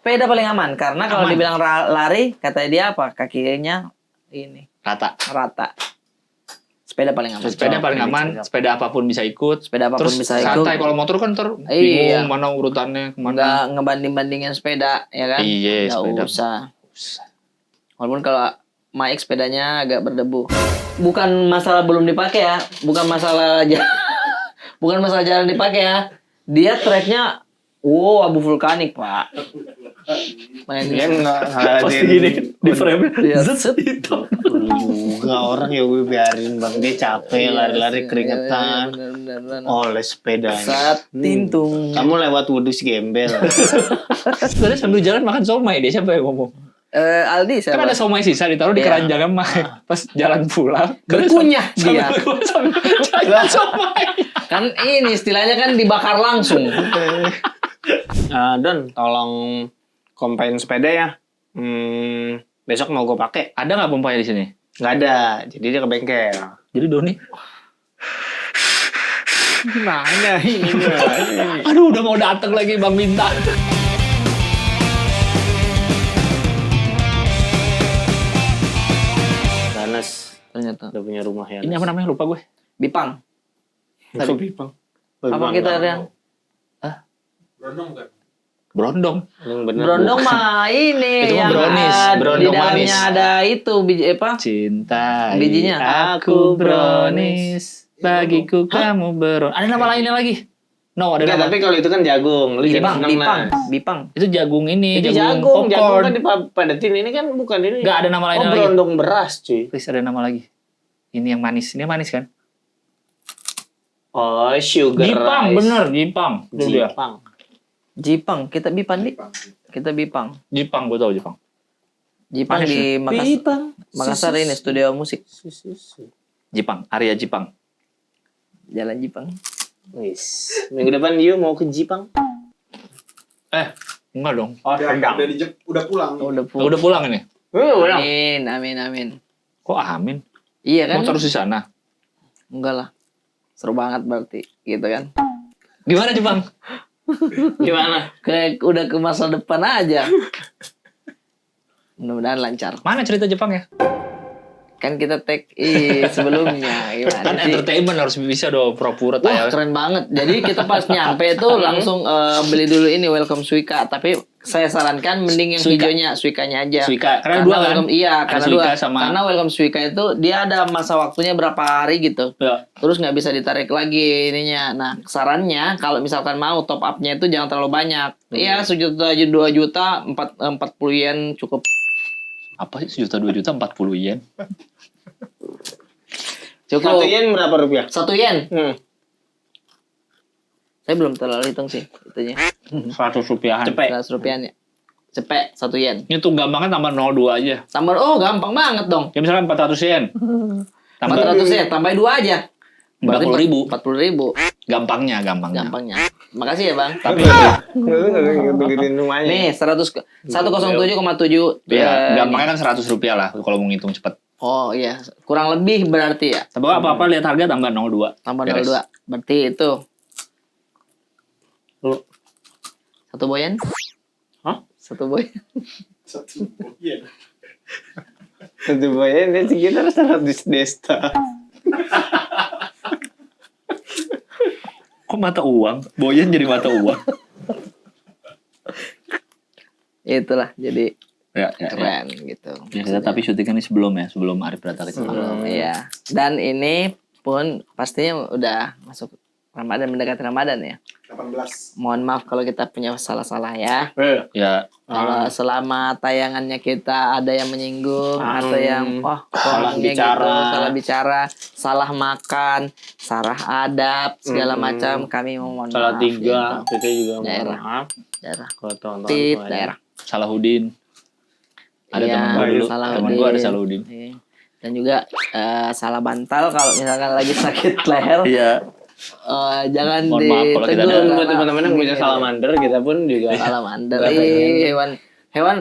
Sepeda paling aman karena kalau dibilang lari kata dia apa? Kakinya ini Rata. Sepeda paling aman. Sepeda paling aman, sepeda apapun bisa ikut. Sepeda apapun Terus bisa ikut. santai, kalau motor kan bingung mana urutannya kemana. Nggak ngebanding-bandingin sepeda, ya kan? Iya, nggak sepeda. usah. Walaupun kalau Mike sepedanya agak berdebu. Bukan masalah belum dipakai ya, bukan masalah jarang dipakai ya. Dia treknya, abu vulkanik pak. Dia Pasti gini di frame Zet itu. juga orang ya gue biarin bang, dia capek lari-lari keringetan, oleh sepedanya. Saat tintung. Kamu lewat Wudus Gembel. Sebenarnya sambil jalan makan somai dia, siapa yang ngomong? Aldi Kan ada somai sisa ditaruh di keranjangnya Mike. Pas jalan pulang berkunyah dia. Jalan somai. Kan ini istilahnya kan dibakar langsung. Don, tolong combine sepeda ya. Besok mau gue pakai. Ada nggak pompanya di sini? Nggak ada, jadi dia ke bengkel. Jadi Doni. Gimana ini? Aduh, udah mau datang lagi Bang Minta. Ganas Ternyata. udah punya rumah ya. Ini apa namanya? Lupa gue. Bipang. Kok Bipang? Apa kita yang Brondong. Yang bener. Brondong mah ini Itu mah yang brownies, di brondong dalamnya manis. ada itu biji apa? Cinta. Bijinya. Aku brownies. Bagiku kamu brownies. Ada nama lainnya lagi? No, ada Enggak, nama. tapi kalau itu kan jagung. Lu jangan Bipang. Itu jagung ini. Itu jagung popcorn. kan dipadetin. Ini kan bukan ini. Nggak ada nama lainnya lagi. Brondong beras cuy. Please ada nama lagi. Ini yang manis. Ini yang manis kan? Oh, sugar Jipang, rice. bener. Jipang. Itu dia. Jipang. Kita Bipang. Jipang, gue tau Jipang. Jipang Manis di Makassar ini studio musik. Jipang. Area Jipang. Jalan Jipang. Wis. Minggu depan Dio mau ke Jipang. Enggak dong. Oh, Udah pulang. Udah pulang ini? udah. Amin. Kok amin? Iya kan? Mau terus di sana? Enggak lah. Seru banget berarti, gitu kan? Gimana Jepang? Gimana? Kayak udah ke masa depan aja. Mudah-mudahan lancar. Mana cerita Jepang ya? Kan kita tag sebelumnya gimana Kan sih? entertainment harus bisa dong pura-pura Wah tayang. keren banget. Jadi kita pas nyampe itu langsung beli dulu ini welcome Suika. Tapi saya sarankan mending yang Suika. hijaunya Suikanya aja. Suika. Karena Karena dua kan? welcome, iya Ada karena Suika dua. sama- Karena welcome Suika itu dia ada masa waktunya berapa hari gitu. Ya. Terus nggak bisa ditarik lagi ininya. Nah sarannya kalau misalkan mau top upnya itu jangan terlalu banyak. Iya 1 juta 2 juta 40 yen cukup. Apa sih 1 juta 2 juta 40 yen? Cukup. 1 yen berapa rupiah? 1 yen. Saya belum terlalu hitung sih itunya. 100 rupiahan. Cepet. 100 rupiahnya. Cepet 1 yen. Ini tuh gampangnya tambah 02 aja. Tambah gampang banget dong. Ya misalkan 400 yen. Tambah 400 yen, tambahin 2 aja. 40.000. 40.000 Gampangnya. gampangnya. Makasih ya, Bang. Tapi Begini rumahnya. Nih, 107,7 ya, gampangnya kan 100 rupiah lah kalau mau ngitung cepet. Oh iya, kurang lebih berarti ya. Tapi apa-apa lihat harga tambah 02. Tambah Beres. 02. Berarti itu. Lu. 1 boyen? Hah? 1 boyen. Iya. Satu boyen dia sekitar 100 desta. Kok mata uang? Boyen jadi mata uang. Itulah, jadi Ya. keren gitu. Ya, kita tapi syutingan ini sebelum Arif Brata ke Jepang. Iya. Dan ini pun pastinya udah masuk Ramadan, mendekati Ramadan ya. 18. Mohon maaf kalau kita punya salah-salah ya. Ya, Kalau selama tayangannya kita ada yang menyinggung atau yang salah ngomongnya bicara. gitu, salah bicara, salah makan, salah adab, segala macam kami mohon Salah maaf. 3, gitu. kita juga mohon Daerah. maaf. Daerah. Kalau tonton Tit, daerah. Salahuddin. Ada Iya, teman gue dulu. Salahuddin. Teman gue ada Salahuddin. Iya. Dan juga salah bantal kalau misalkan lagi sakit leher. Iya. Jangan Mohon maaf kalau kita ditegur ada- karena Buat teman-teman yang punya ini salamander, kita pun juga salamander. Nggak pengen. Hewan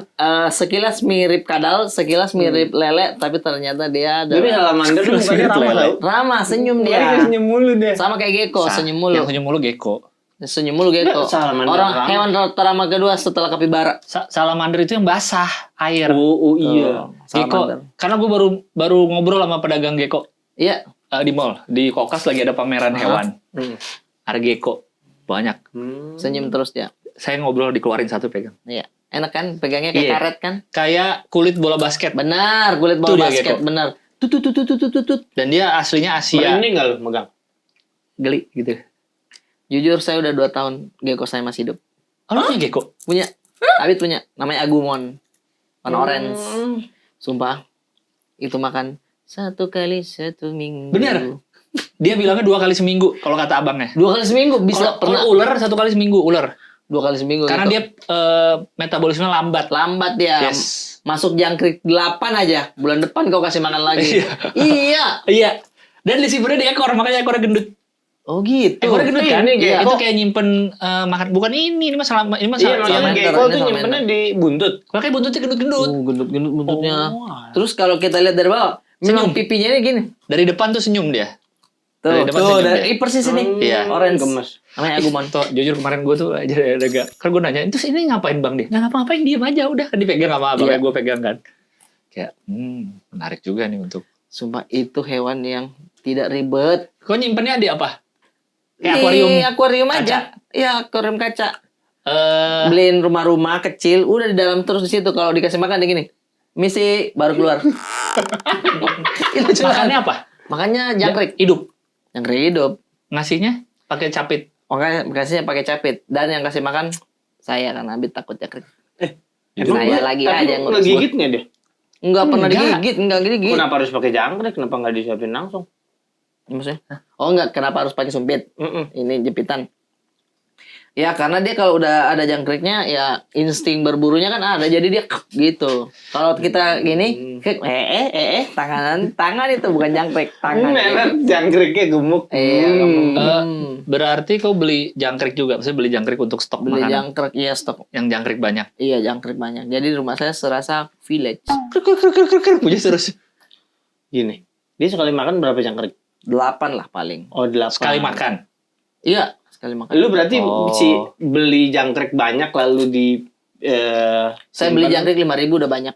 sekilas mirip kadal, sekilas mirip lele, tapi ternyata dia Tapi adalah salamander tuh mukanya ramah tau. ramah, senyum Mukanya dia. senyum mulu deh. Sama kayak gecko, senyum mulu. Yang senyum mulu gecko. Senyum mulu gecko. Salamander Orang ramah. hewan terramah kedua setelah kapibara. Salamander itu yang basah, air. Oh iya. Gecko. Salamander. Karena gue baru ngobrol sama pedagang gecko Iya. di mall. Di Kokas lagi ada pameran hewan. Hmm. Ada gecko. Banyak. Senyum terus dia. Saya ngobrol dikeluarin satu pegang. Iya. Enak kan pegangnya kayak Iya. karet kan? Kayak kulit bola basket. Benar, kulit Itu bola dia basket, gecko. benar. Tut. Dan dia aslinya Asia. Merinding nggak lu megang? Geli gitu. Jujur saya udah 2 tahun gecko saya masih hidup. Oh, lu punya gecko? Punya. Abid punya. Namanya Agumon. Warna orange. Sumpah. Itu makan 1 kali 1 minggu. Bener? Dia bilangnya 2 kali seminggu kalau kata abangnya. 2 kali seminggu bisa Kalau pernah. ular 1 kali seminggu ular. 2 kali seminggu. Karena gitu. dia metabolisme lambat. lambat dia. Yes. Masuk jangkrik 8 aja. Bulan depan kau kasih makan lagi. Iya. Iya. Iya. Dan disimpulnya di ekor, makanya ekornya gendut. Oh gitu. Ekornya gendut kan? Ini Iya. gecko. Itu kayak nyimpen makan. Bukan ini mah salah. Ini mah Iya, salah. makanya salamander, gecko ini tuh salamander. nyimpennya di buntut. Makanya buntutnya gendut-gendut. Gendut-gendut buntutnya. Oh. Terus kalau kita lihat dari bawah, memang Senyum. pipinya ini gini. Dari depan tuh senyum dia. Tuh, Dari depan tuh, senyum dari dia. persis ini. Iya. Orange. Gemes. Namanya Agumon. Tuh, jujur kemarin gue tuh aja agak. Kan gue nanya, terus ini ngapain bang dia? Nggak ngapa-ngapain, diem aja udah. Kan dipegang sama abangnya, Iya. gue pegang kan. Kayak, menarik juga nih untuk. Sumpah itu hewan yang tidak ribet. Kok nyimpennya di apa? Kayak akuarium. Di akuarium kaca. aja. Iya, akuarium kaca. Eh, Beliin rumah-rumah kecil, udah di dalam terus di situ. Kalau dikasih makan dia gini. Misi baru keluar. Itu cuma makannya apa? Makanya jangkrik. Hidup. Jangkrik hidup. Ngasihnya pakai capit. Makanya kasihnya pakai capit. Dan yang kasih makan saya kan Abid takut jangkrik. Emang Saya lu- lagi tapi aja lu ngurus ngegigit nggak dia? Enggak pernah Enggak. digigit, enggak digigit. Kenapa harus pakai jangkrik? Kenapa nggak disiapin langsung? Maksudnya? Oh enggak, kenapa harus pakai sumpit? Mm-mm. Ini jepitan. Ya karena dia kalau udah ada jangkriknya ya insting berburunya kan ada jadi dia gitu. Kalau kita gini, tangan itu bukan jangkrik, tangan. Enak jangkriknya gemuk. Iya, Berarti kau beli jangkrik juga. Maksudnya beli jangkrik untuk stok beli makanan. jangkrik iya stok. Yang jangkrik banyak. Iya jangkrik banyak. Jadi di rumah saya serasa village. Punya terus. Gini, dia sekali makan berapa jangkrik? 8 lah paling. Oh 8. Sekali makan. Iya sekali makan. Lu berarti Oh. beli jangkrik banyak lalu di Saya beli jangkrik 5.000 udah banyak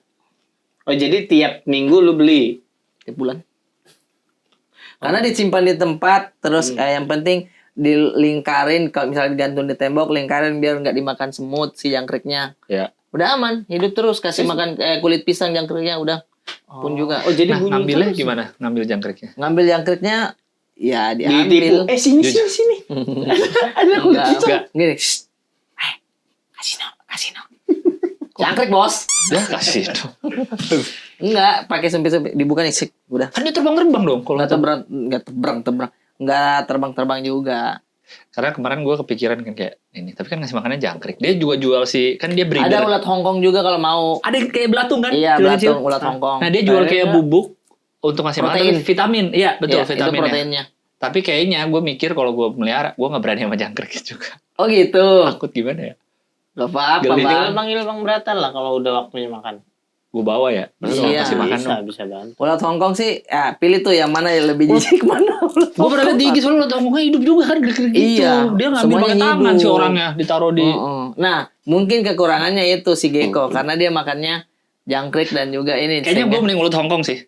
Oh jadi tiap minggu lu beli. tiap bulan. Karena disimpan di tempat terus yang penting dilingkarin kalau misalnya digantung di tembok lingkarin biar nggak dimakan semut si jangkriknya. Ya. Udah aman, hidup terus kasih makan kulit pisang jangkriknya udah pun juga. Oh jadi Nah, bunyi ngambilnya terus. gimana? Ngambil jangkriknya. Ngambil jangkriknya ya Ditipu. diambil. Sini Jujur. sini. Ada kulit Enggak, pisang. enggak. Gini. "Shh. Kasih no. Jangkrik bos. Dah kasih dong. Enggak, pakai sempit-sempit dibuka nih sik. Udah. Kan dia terbang-terbang dong. Kalau Enggak terbang. Enggak terbang juga. Karena kemarin gue kepikiran kan kayak ini. Tapi kan ngasih makannya jangkrik. Dia juga jual kan dia Ada breeder. ulat Hongkong juga kalau mau. Ada kayak belatung kan? Iya, Kecil-kecil. belatung ulat Hongkong. Nah dia jual kayak Kayaknya- bubuk untuk ngasih makan Protein. tapi vitamin. Iya betul Iya, itu vitamin. proteinnya. Tapi kayaknya gue mikir kalau gue melihara, gue nggak berani sama jangkrik juga. Oh gitu. Takut gimana ya? Gak apa-apa, Geli. Bang. Panggil Bang Bratan lah kalau udah waktunya makan. Gue bawa ya. Terus Iya. kasih makan Bisa, dong. bisa banget. Ulat Hongkong sih, ya pilih tuh yang mana yang lebih jijik mana. Gue pernah liat di IG soalnya ulat Hongkongnya hidup juga kan gerak-gerak gitu. Iya, Dia ngambil semuanya pakai tangan hidup. si orangnya, ditaruh di. Nah, mungkin kekurangannya itu si gecko karena dia makannya jangkrik dan juga ini. Kayaknya gue instingnya. mending ulat Hongkong sih.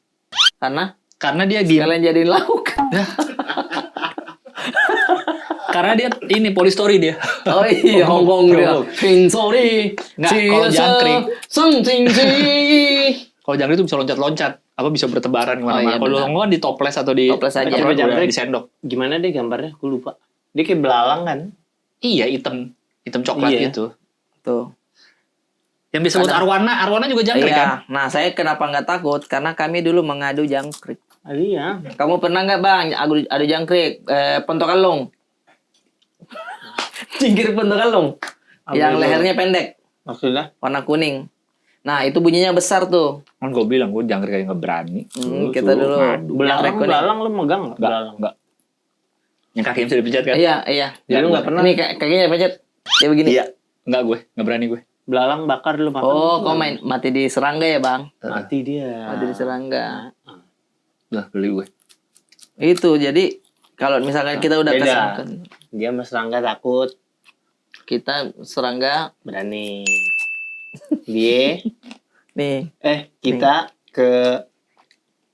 Karena Dia diam. kalian jadiin lauk. Karena dia ini polistory dia. Oh iya, Hongkong dia. Hongkong. Sing sorry. Nggak, kalau jangkrik. Something Kalau jangkrik itu bisa loncat-loncat, apa bisa bertebaran Oh, kemana-mana. iya, Kalau benar. Hongkong kan di toples atau di Toples aja. apa, Coba jangkrik. di sendok. Gimana deh gambarnya? Gue lupa. Dia kayak belalang kan? Iya, hitam coklat Iya. gitu. Tuh. Yang disebut arwana juga jangkrik kan? Iya. Nah, saya kenapa nggak takut? Karena kami dulu mengadu jangkrik. Iya. Kamu pernah nggak bang adu jangkrik pontokalong? Cingkir pontokalong yang itu? lehernya pendek Maksudnya? warna kuning. Nah itu bunyinya besar tuh. Kan gue bilang gue jangkrik kayak nggak berani. Kita dulu jangkrik kuning. Belalang lu megang nggak? Belalang. Enggak. Yang kakinya bisa dipencet kan? Iya. Jadi lu nggak pernah? Ini kakinya pencet. Dia begini. Iya. Enggak gue, nggak berani gue. Belalang bakar lu makan. Oh, kau main mati di serangga ya bang? Mati dia. Mati di serangga. Lah beli gue. Itu jadi kalau misalkan kita udah Beda. kasih makan. Dia sama serangga takut. kita serangga Berani. Dia nih. kita ke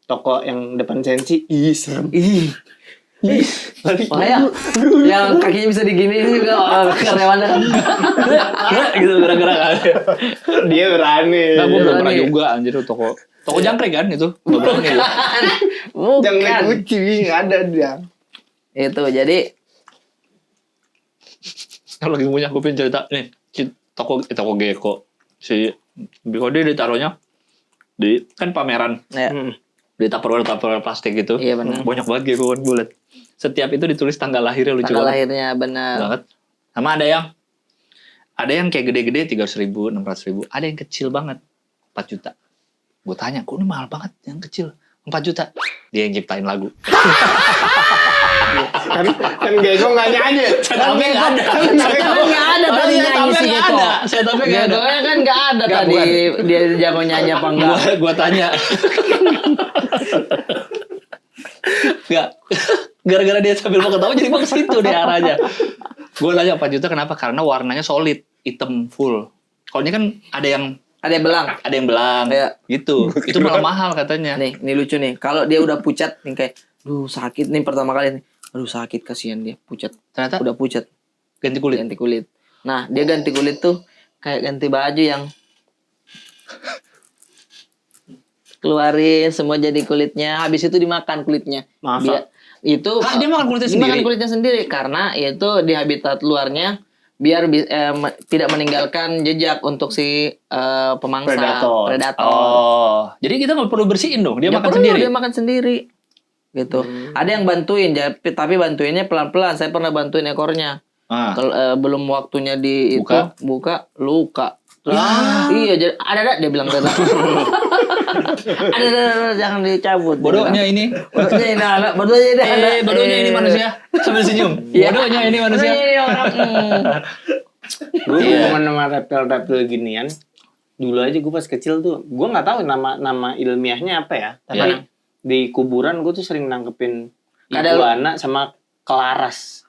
toko yang depan Sensi. Ih, serem. Ih. Makanya yang kakinya bisa diginiin juga karyawannya kan. gitu gerak-gerak. Dia berani. Nah, gue belum pernah Berani. juga anjir toko jangkrik kan itu. Nggak berani ya. Jangan Bukan. kucing, ada dia. Itu jadi Kalau lagi punya gue pengen cerita nih toko Gecko si Biko dia ditaruhnya di kan pameran ya, di tupperware plastik gitu. Iya, benar. Banyak banget Gecko kan gue liat. Setiap itu ditulis tanggal lahirnya lucu tanggal banget. lahirnya benar. Banget. Sama ada yang kayak gede-gede 300.000, 600.000. Ada yang kecil banget 4 juta. Gue tanya, kok ini mahal banget yang kecil 4 juta. Dia yang ciptain lagu. kan Gecko nggak nyanyi. Setupnya nggak ada. Setupnya nggak ada tadi nyanyi si Gecko. Setupnya nggak ada. Gecko kan nggak ada Nggak, tadi dia jago nyanyi apa enggak. Gua tanya. Nggak. Gara-gara dia sambil mau ketawa jadi mau ke situ deh arahnya. Gue nanya 4 juta kenapa? Karena warnanya solid, hitam full. Kalau ini kan ada yang belang. Iya. Gitu. Itu malah mahal katanya. Nih, ini lucu nih. Kalau dia udah pucat nih kayak, duh sakit nih pertama kali nih. Aduh sakit kasihan dia pucat. Ternyata Udah pucat, ganti kulit. ganti kulit. Nah, dia ganti kulit tuh kayak ganti baju yang keluarin semua jadi kulitnya. Habis itu dimakan kulitnya. Masa? Itu Dia makan kulitnya sendiri? Makan kulitnya sendiri karena itu di habitat luarnya biar tidak meninggalkan jejak untuk si pemangsa predator. Oh, jadi kita nggak perlu bersihin dong. Dia Ya makan perlu, sendiri. Dia makan sendiri. Gitu. Ada yang bantuin, tapi bantuinnya pelan-pelan. Saya pernah bantuin ekornya. Ah. Belum waktunya di Buka? itu buka luka. Iya, jadi ada dia bilang tadi. ada jangan dicabut. Bodohnya ini. Bodohnya ini anak, bodohnya ini anak. Bodohnya ini manusia. Sambil senyum. Iya. Bodohnya ini manusia. Bodohnya ini orang. Gue Iya. hubungan sama reptil-reptil ginian. Dulu aja gue pas kecil tuh, gue nggak tahu nama ilmiahnya apa ya. Tapi Iya. di kuburan gue tuh sering nangkepin Kadal. iguana sama kelaras.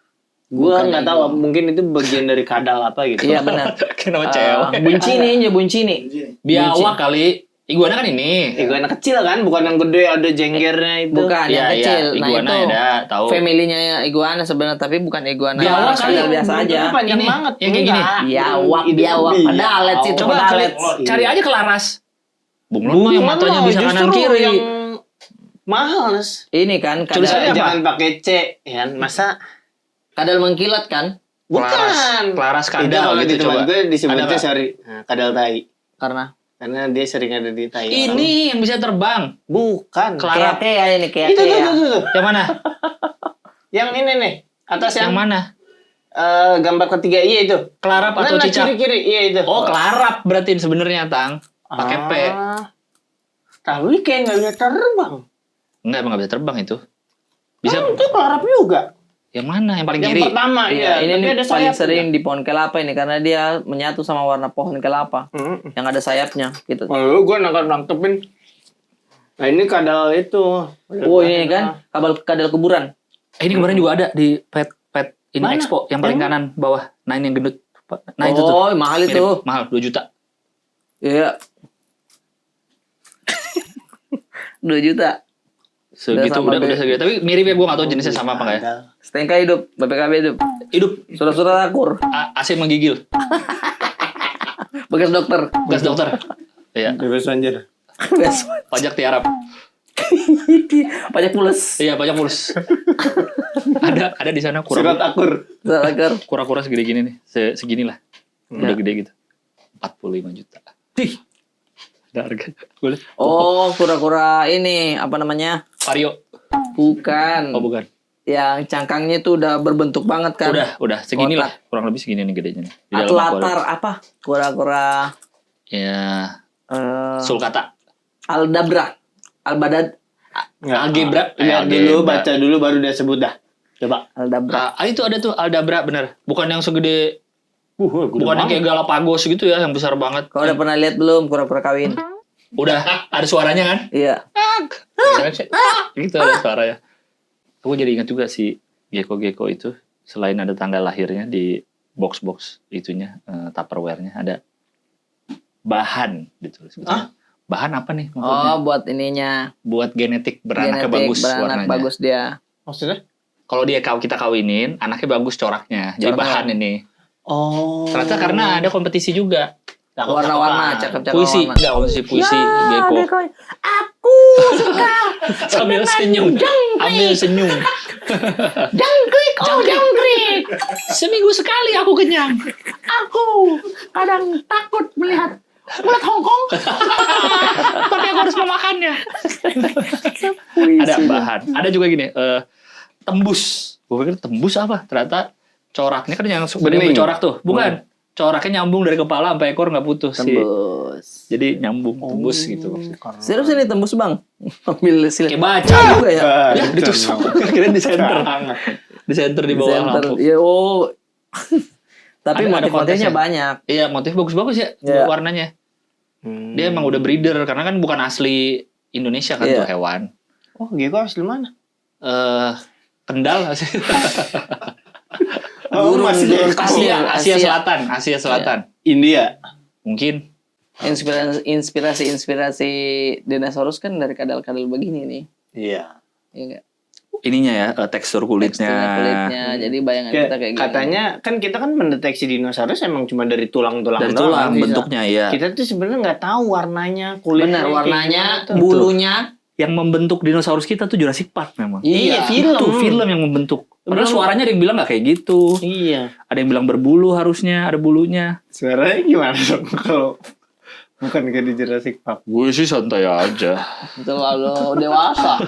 Gue Bukan nggak tahu, mungkin itu bagian dari kadal apa gitu. Iya benar. Kenapa cewek? Buncini. Biawak kali. Iguana kan ini. Iguana kecil kan, bukan yang gede ada jenggernya itu. Bukan yang Iya, kecil. iya. Nah Iguana itu ada, tahu. Familinya iguana sebenarnya tapi bukan iguana. Biawak kali, Kadal biasa aja. Bentuknya panjang Ini, banget. yang kayak gini. Enggak. Biawak, Itu biawak. Pedalet sih, itu Coba pedalet. cari aja kelaras. Bunglon mah yang matanya bisa kanan justru kiri. yang mahal, Nes. Ini kan Tulisannya apa? Jangan pakai C, ya. Masa kadal mengkilat kan? bukan. Kelaras Itu kadal kalau di gitu tempat coba. gue disebutnya Ada nggak? kadal tai. Karena Dia sering ada di tai. Ini yang bisa terbang. Bukan. Kelarap. kayak ya ini kayak Itu ya. tuh. Yang mana? Yang ini nih. Atas Yang yang mana? gambar ketiga, iya itu. Kelarap atau Nah, cicak? kiri-kiri, iya itu. Oh, kelarap berarti sebenarnya, Tang. Pakai P. Tapi kayak nggak bisa terbang. Enggak, emang nggak bisa terbang itu. Bisa. Itu kelarap juga. Yang mana? Yang paling Yang kiri. pertama, Iya, ini tapi nih ada paling sayapnya. sering di pohon kelapa ini karena dia menyatu sama warna pohon kelapa yang ada sayapnya gitu. Oh, gue nangkepin. Nah, ini kadal itu. Oh ini kan kadal kuburan. Ini kemarin juga ada di pet ini Mana? expo yang paling Yang kanan bawah. Nah, ini yang gendut. Nah, itu tuh. Oh mahal Mirip, itu. mahal 2 juta. Iya. 2 juta. Segitu sama udah segitu. Tapi mirip ya, gue gak tahu jenisnya sama apa enggak ya. Kadal. STNK hidup, BPKB hidup. Hidup. Surat-surat akur, AC menggigil. bekas dokter. Bekas dokter. Iya. Bebas banjir. Pajak tiarap. Pajak pules. Iya, pajak mulus. ada di sana Surat akur. Surat akur. kura-kura segede gini nih. Segini lah. Udah gede gitu. 45 juta. Dih. Ada harga. Boleh. Oh, kura-kura ini apa namanya? Vario. Bukan. Oh, bukan. Yang cangkangnya tuh udah berbentuk banget kan? Udah segini Kotak. lah. Kurang lebih segini nih gedenya nih. Di dalam Atlatar aquarium. apa? Kura-kura Ya, eh, sulcata. Aldabra. Albadad. Algebra. Lihat dulu, baca dulu baru dia sebut dah. Coba. Aldabra. Itu ada tuh Aldabra bener. Bukan yang segede, Gede bukan yang banget. kayak Galapagos gitu ya, yang besar banget. Kau udah pernah lihat belum kura-kura kawin? Udah ada suaranya kan? Iya. Gitu ada suaranya. Aku jadi ingat juga si gecko-gecko itu, selain ada tanggal lahirnya di box itunya, Tupperware-nya ada bahan ditulis. Bahan apa nih maksudnya? Oh, buat ininya. Buat genetik beranak bagus beranak warnanya. bagus dia. Maksudnya? Kalau kita kawinin, anaknya bagus coraknya. Jadi Coraknya. bahan ini. Oh. Ternyata karena ada kompetisi juga. Warna-warna, cakep-cakep Puisi, warna. enggak kompetisi puisi, geko. Aku suka Sambil senyum. Ambil senyum. jangkrik, jangkrik. Seminggu sekali aku kenyang. Aku kadang takut melihat ulat Hongkong. Tapi aku harus memakannya. Ada bahan. Ada juga gini, tembus. Gue pikir tembus apa? Ternyata coraknya kan yang Bening. bercorak tuh. Bukan. Coraknya nyambung dari kepala sampai ekor nggak putus sih. Tembus. Jadi nyambung, tembus gitu. Serius ini tembus bang? Ambil silet. Kayak baca juga ya. Ya, ditusuk. Kira di center. Di center di bawah Center. lampu. Ya, oh. Tapi Ada motif-motifnya kontesnya. banyak. Iya, motif bagus-bagus ya Iya. warnanya. Dia emang udah breeder karena kan bukan asli Indonesia kan Iya. tuh hewan. Oh, Geko asli mana? Kendal sih. Oh, masih Geko. Asia Selatan. India. Mungkin Inspirasi dinosaurus kan dari kadal-kadal begini nih. Iya. Iya enggak? ininya ya, tekstur kulitnya. Kulitnya. Jadi bayangan kita kayak gini. Katanya kan kita kan mendeteksi dinosaurus emang cuma dari tulang-tulang Dari doang, tulang bisa. bentuknya ya. Kita tuh sebenarnya nggak tahu warnanya, kulitnya. Benar, kayak warnanya, gimana tuh. bulunya. Yang membentuk dinosaurus kita tuh Jurassic Park memang. Iya, film. Itu film yang membentuk. Padahal suaranya ada yang bilang nggak kayak gitu. Iya. Ada yang bilang berbulu harusnya, ada bulunya. Suaranya gimana dong kalau bukan kayak di Jurassic Park? Gue sih santai aja. Terlalu dewasa.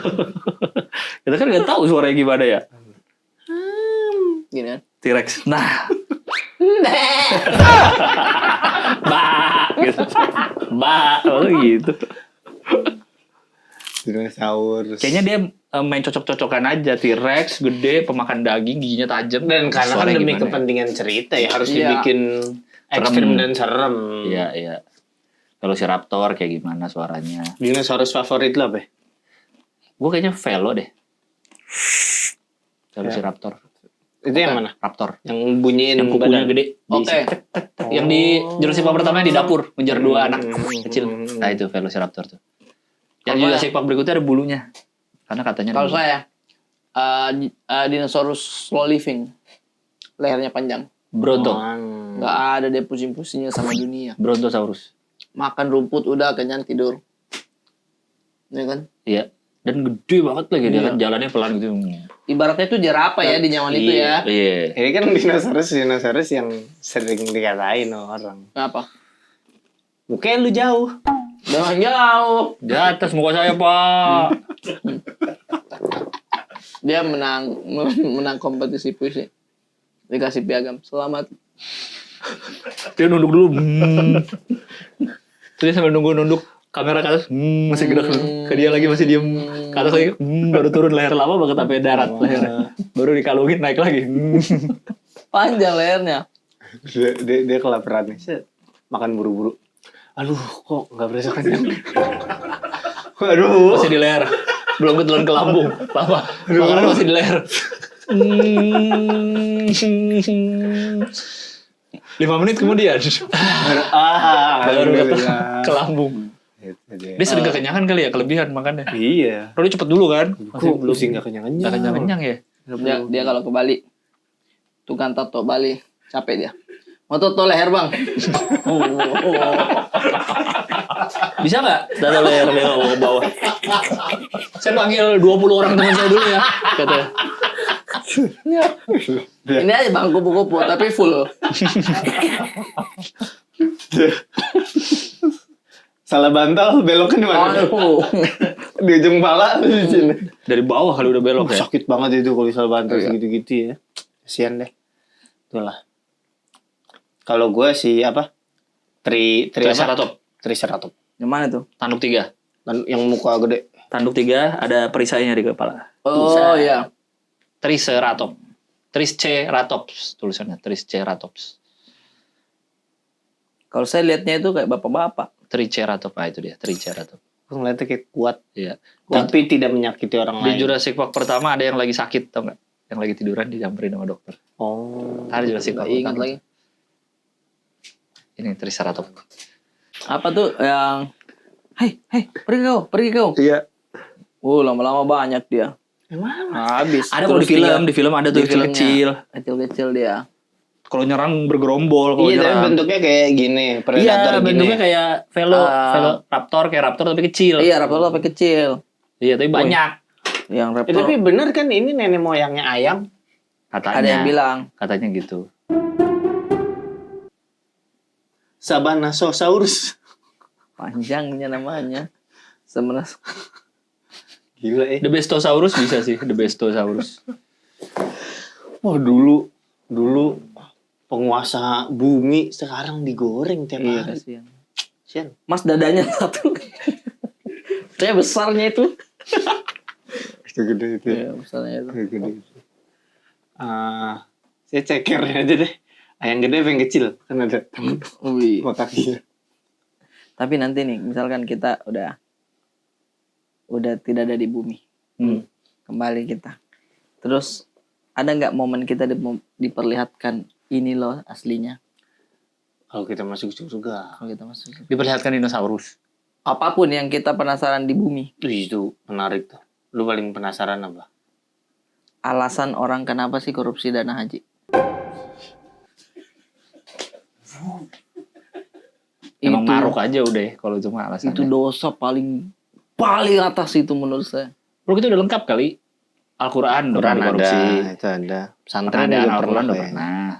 Kita kan nggak tahu suaranya gimana ya. Gini kan. T-Rex. Nah. Ba gitu. Ba gitu. Dinosaurus. Kayaknya dia main cocok-cocokan aja. T-Rex gede, pemakan daging, giginya tajam. Dan karena kan Suaranya demi gimana ya? kepentingan cerita ya harus Iya. dibikin ekstrim dan serem. Iya, iya. Velociraptor kayak gimana suaranya. Dinosaurus favorit lo apa? Gue kayaknya Velo deh. Velociraptor. Itu yang mana? Raptor. Yang bunyiin Yang kukunya badan. gede. Oke. Yang di Jurassic Park pertama yang di dapur. Ngejar dua anak Hmm. kecil. Nah itu Velociraptor tuh. Yang Kalau Jurassic Park berikutnya ada bulunya. Karena katanya Kalau ada bulu. saya dinosaurus slow living. Lehernya panjang. Bronto. Nggak ada dia pusing-pusingnya sama dunia. Brontosaurus. Makan rumput udah kenyang tidur. Iya kan? Iya. Dan gede banget lagi dia kan jalannya pelan gitu. Ibaratnya itu jerapah ya di nyaman itu ya. Iya. Ini kan dinosaurus yang sering dikatain orang. Kenapa? Mukanya lu jauh. Jangan jauh. Di atas muka saya, Pak. Dia menang kompetisi puisi. Dikasih piagam. Selamat. Dia nunduk dulu. Terus dia sambil nunduk kamera ke atas. Masih gerak dulu. Ke dia lagi masih diem. Ke atas lagi. Baru turun leher lama banget sampai darat lehernya. Baru dikalungin naik lagi. Panjang lehernya. Dia kelaparan nih. Set. Makan buru-buru. Aduh, kok nggak berasa kenyang. Aduh. Masih di leher. Belum ketelan ke lambung. Lama. Makanan masih di leher. 5 menit kemudian. Baru datang ke lambung. Dia sering kekenyangan kali ya, kelebihan makannya. Iya. Kalau dia cepet dulu kan. Masih Kok belum sih nggak kenyang-kenyang? nggak kenyang-kenyang ya. Dia kalau ke Bali. Tukang tato Bali. Capek dia. Mau tato leher bang. Bisa nggak tato leher dia ke bawah? Saya panggil 20 orang teman saya dulu ya. Katanya. Ini aja bang kupu-kupu tapi full. Salah bantal, beloknya di mana? Aduh. Di ujung pala di sini. Dari bawah kali udah belok ya. Sakit banget itu kalau salah bantal Iya. segitu-gitu ya. Kasian deh. Itulah. Kalau gue sih apa? Triceratops. Triceratops. Yang mana tuh? Tanduk 3. Dan yang muka gede. Tanduk 3 ada perisainya di kepala. Oh iya. Triceratops. Triceratops tulisannya. Triceratops. Kalau saya lihatnya itu kayak bapak-bapak. Triceratops. Ah itu dia. Triceratops. Gue ngeliatnya kayak kuat. Iya. Tapi tidak menyakiti orang Di lain. Jurassic Park pertama ada yang lagi sakit tau nggak? yang lagi tiduran disamperin sama dokter. Oh. Ada Jurassic Park. Ingat lagi. Ini Triceratops. Apa tuh yang hei pergi kau. Iya. Lama-lama banyak dia. Emang? Habis. Ada kalau di film ada tuh Di filmnya. kecil-kecil. Kecil-kecil dia. Kalau nyerang bergerombol, kalau Iya, tapi nyerang. bentuknya kayak gini, predator Iya, gini. bentuknya kayak Ah. kayak raptor tapi kecil. Iya, raptor tapi kecil. Iya, tapi banyak Yang raptor Tapi bener kan ini nenek moyangnya ayam? katanya. ada yang bilang. Katanya gitu. Sabanasosaurus. Panjangnya namanya. Sebenarnya Gila The Bestosaurus bisa sih, The Bestosaurus. Wah dulu penguasa bumi sekarang digoreng tiap iya hari. kasihan. Sian. Mas dadanya satu. Saya besarnya itu. Itu gede itu. Iya, besarnya itu. Itu gede. Saya cekernya aja deh. Yang gede apa yang kecil? Kan ada temen Wih. sama kakinya. Tapi nanti nih, misalkan kita udah tidak ada di bumi. Kembali kita. Terus ada nggak momen kita diperlihatkan ini loh aslinya Kalau kita masuk surga. kalau kita masuk? Diperlihatkan dinosaurus. Apapun yang kita penasaran di bumi. Itu menarik tuh. Lu paling penasaran apa? Alasan orang kenapa sih korupsi dana haji? Emang Itu- maruk aja udah kalau itu mah alasannya. Itu dosa paling atas itu menurut saya. Bro, kita udah lengkap kali. Al-Quran udah pernah korupsi. itu ada. Pesantren Pengadaan juga Al-Quran pernah. udah Pak, ya. pernah.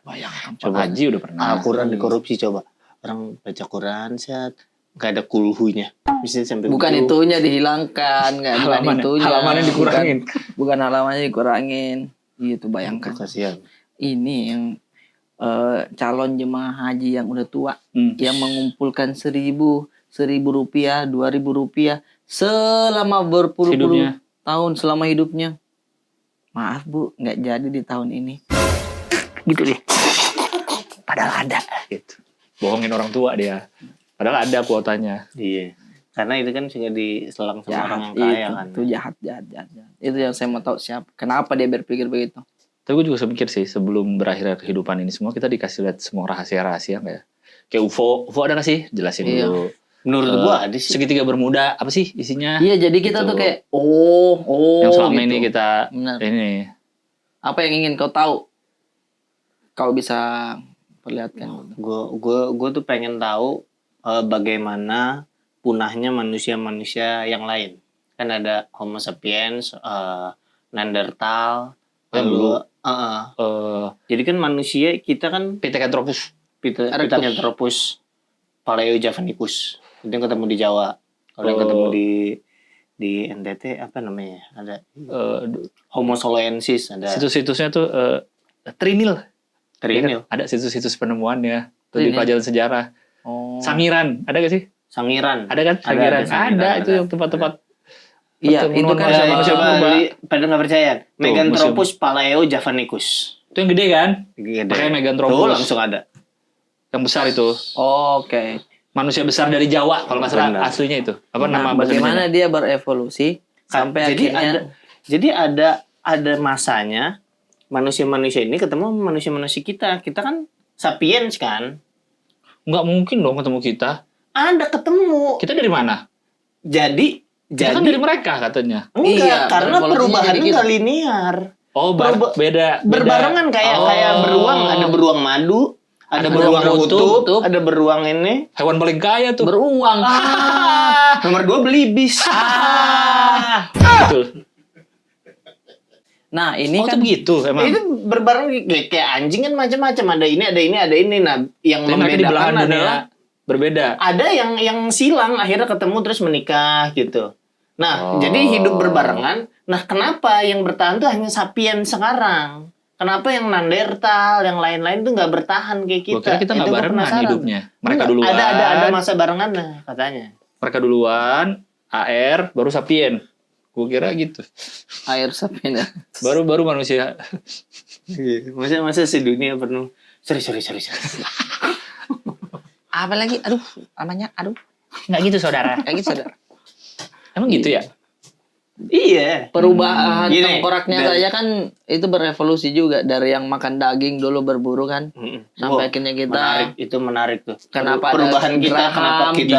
Bayangkan. Coba haji udah pernah. Al-Quran dikorupsi coba. Orang baca Quran set nggak ada kulhunya. Bisa sampai Bukan kulhu. itunya dihilangkan, nggak bukan Halamannya- itunya. halamannya dikurangin. Bukan halamannya dikurangin. Gitu bayangkan. Kasihan. Ini yang calon jemaah haji yang udah tua yang mengumpulkan 1.000 rupiah, 2.000 rupiah selama berpuluh-puluh Hidupnya. tahun selama hidupnya. Maaf Bu, nggak jadi di tahun ini. Gitu deh. Padahal ada gitu. Bohongin orang tua dia. Padahal ada kuotanya. Iya. Karena itu kan juga diselang sama orang yang Jahat kaya itu, kan. itu jahat. Itu yang saya mau tahu siapa. Kenapa dia berpikir begitu? Tapi gue juga mikir sih, sebelum berakhir kehidupan ini semua, kita dikasih lihat semua rahasia-rahasia nggak ya? Kayak UFO ada nggak sih? Jelasin Iya. dulu. Menurut gua ada sih. Segitiga bermuda, apa sih isinya? Iya, jadi kita Gitu. tuh kayak Yang selama gitu. ini kita Benar. ini. Apa yang ingin kau tahu? Kau bisa perlihatkan. Gua tuh pengen tahu bagaimana punahnya manusia-manusia yang lain. Kan ada Homo sapiens, Neanderthal, Yang lalu dulu. jadi kan manusia kita kan Pithecanthropus. Pithecanthropus Paleojavanicus. Itu yang ketemu di Jawa. Kalau yang ketemu di NTT apa namanya? Ada Homo soloensis, ada Situs-situsnya tuh Trinil. Trinil, Ada situs-situs penemuannya. Tuh di Trinil. pelajaran sejarah. Oh. Sangiran, ada gak sih? Sangiran. Ada kan? Sangiran. Sangiran, Ada, ada. itu yang tempat-tempat. Iya, pertemuan itu kan manusia Coba purba. pada nggak percaya. Meganthropus Paleojavanicus. Itu yang gede kan? Gede. Pakai Meganthropus. Tuh langsung ada. Yang besar itu. Oke. Manusia besar dari Jawa kalau nggak salah Benar. aslinya itu. Apa Nah, nama bahasa bagaimana Indonesianya? dia berevolusi sampai jadi ada masanya manusia-manusia ini ketemu sama manusia-manusia kita. Kita kan sapiens kan? Nggak mungkin dong ketemu kita. Ada ketemu. Kita dari mana? Jadi Kita kan dari mereka katanya. enggak, Iya, karena berevolusinya perubahannya jadi gitu. nggak linear. Oh, beda. Berbarengan kayak Oh. beruang, ada beruang madu, ada beruang kutub, kutub, ada beruang ini. Hewan paling kaya tuh. beruang. Nomor 2 belibis. Betul. Nah, ini Oh, kan tuh begitu emang. Itu berbareng kayak anjing kan macam-macam, ada ini ada ini ada ini. Nah, yang Tapi mereka di belahan membedakan dunia adalah berbeda. ada yang silang akhirnya ketemu terus menikah gitu. Nah, Oh. jadi hidup berbarengan. Nah, kenapa yang bertahan tuh hanya sapiens sekarang? Kenapa yang Neanderthal, yang lain-lain tuh nggak bertahan kayak Gua kita? kira kita nggak Itu gua barengan penasaran. hidupnya. Mereka Enggak, duluan. Ada masa barengannya katanya. Mereka duluan, AR, baru sapien. Gue kira gitu. air sapien. Baru manusia. Masa sedunia penuh. Sorry. Apa lagi? Aduh, namanya aduh. Nggak gitu saudara. Kayak gitu, Saudara. Emang gitu ya? Iya. Perubahan Gini, tengkoraknya saja kan itu berevolusi juga dari yang makan daging dulu berburu kan. Sampai akhirnya kita menarik tuh. Kenapa perubahan ada kita, geraham, kenapa kita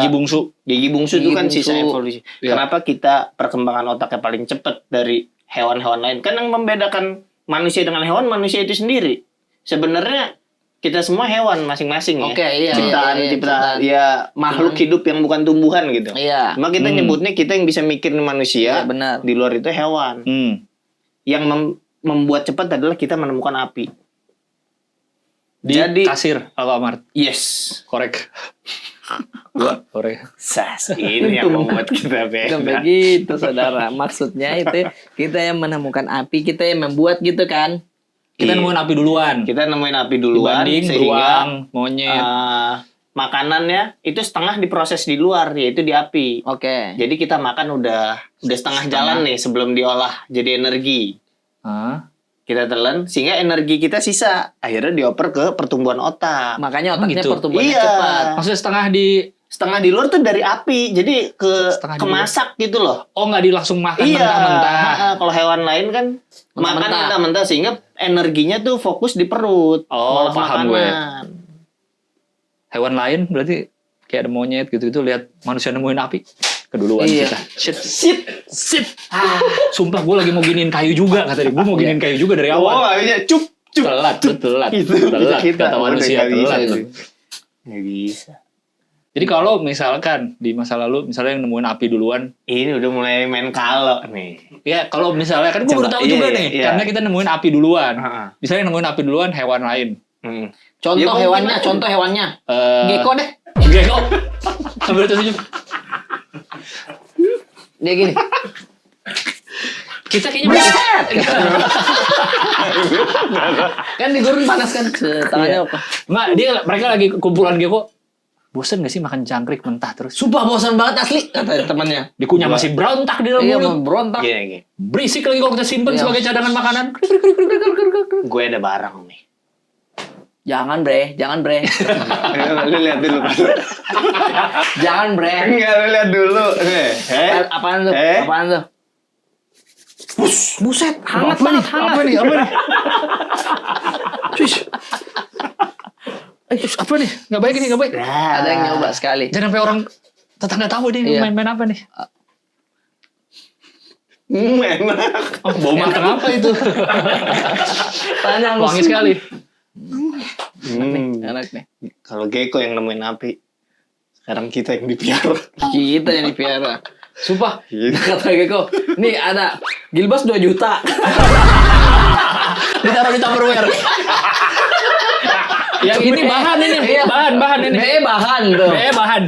Gigi bungsu itu kan Gigi sisa bungsu. evolusi. Iya. Kenapa kita perkembangan otaknya paling cepat dari hewan-hewan lain? Kan yang membedakan manusia dengan hewan manusia itu sendiri. Sebenarnya kita semua hewan masing-masing ya. Oke, iya, Ciptaan iya, ciptaan ya makhluk hidup yang bukan tumbuhan gitu. Iya. Cuma kita nyebutnya kita yang bisa mikirin manusia. Iya, benar. Di luar itu hewan. Yang membuat cepat adalah kita menemukan api. Di Jadi kasir Alfamart. yes. Korek. Gua korek. Sas ini yang membuat kita Bukan beda. begitu saudara. Maksudnya itu kita yang menemukan api, kita yang membuat gitu kan. Kita nemuin api duluan. Kita nemuin api duluan Dibanding sehingga beruang, monyet. makanannya itu setengah diproses di luar yaitu di api. Oke. Jadi kita makan udah setengah jalan nih sebelum diolah jadi energi. Hah? Kita telan sehingga energi kita sisa. Akhirnya dioper ke pertumbuhan otak. Makanya otaknya gitu? pertumbuhannya Iya. cepat. Maksudnya Setengah di luar tuh dari api. Jadi Setengah di luar. kemasak gitu loh. oh nggak langsung makan Iya. mentah-mentah. Kalau hewan lain kan makan Mentah-mentah. mentah-mentah sehingga energinya tuh fokus di perut. Oh, Ngolah paham gue. makanan. Hewan lain berarti kayak ada monyet gitu-gitu lihat manusia nemuin api keduluan Iya. kita. Shit. Sumpah gue lagi mau giniin kayu juga kata dia. Gue mau giniin kayu juga dari Oh, awal. akhirnya cup. Telat. Gitu. Telat Kita kata udah manusia nggak bisa telat. itu. tuh. Nggak bisa. Jadi kalau misalkan di masa lalu misalnya yang nemuin api duluan, Ini udah mulai main kalau nih. ya kalau misalnya kan gue Coba, baru tahu iya, juga iya, nih, iya. karena kita nemuin api duluan. Heeh. Misalnya yang nemuin api duluan hewan lain. Contoh Ya, mungkin hewannya, aja. contoh hewannya. Eh, Gecko deh. Gecko. Sambil tersenyum. Dia gini. Kita kayaknya buset. Kan di gurun panas kan. Tangannya apa? Mbak, mereka lagi kumpulan gecko. Bosen gak sih makan jangkrik mentah terus? Sumpah bosan banget asli kata temannya. Dikunyah masih berontak di dalam Iya, mulut. berontak. Gini. Berisik lagi kalau kita simpen Iya. sebagai cadangan makanan. Gue ada barang nih. Jangan bre. Lu lihat dulu. Jangan bre. Enggak, lu lihat dulu. Apaan tuh? Eh? Apaan tuh? Buset, hangat banget, hangat. Apa nih? Apa nih? Nggak baik ini, nggak baik. Ada yang nyoba sekali. Jangan sampai orang tetangga tahu dia Iya. main-main apa nih. Enak. Oh, bau matang apa itu? Tanya Wangi sekali. Enak nih. Kalau gecko yang nemuin api. Sekarang kita yang dipiara. Kita yang dipiara. Sumpah, Gitu. kata Gecko. Nih ada Gilbas 2 juta. Ditaruh di Tupperware. Yang ini bahan ini, Iya. bahan ini. BE bahan tuh. Bahan.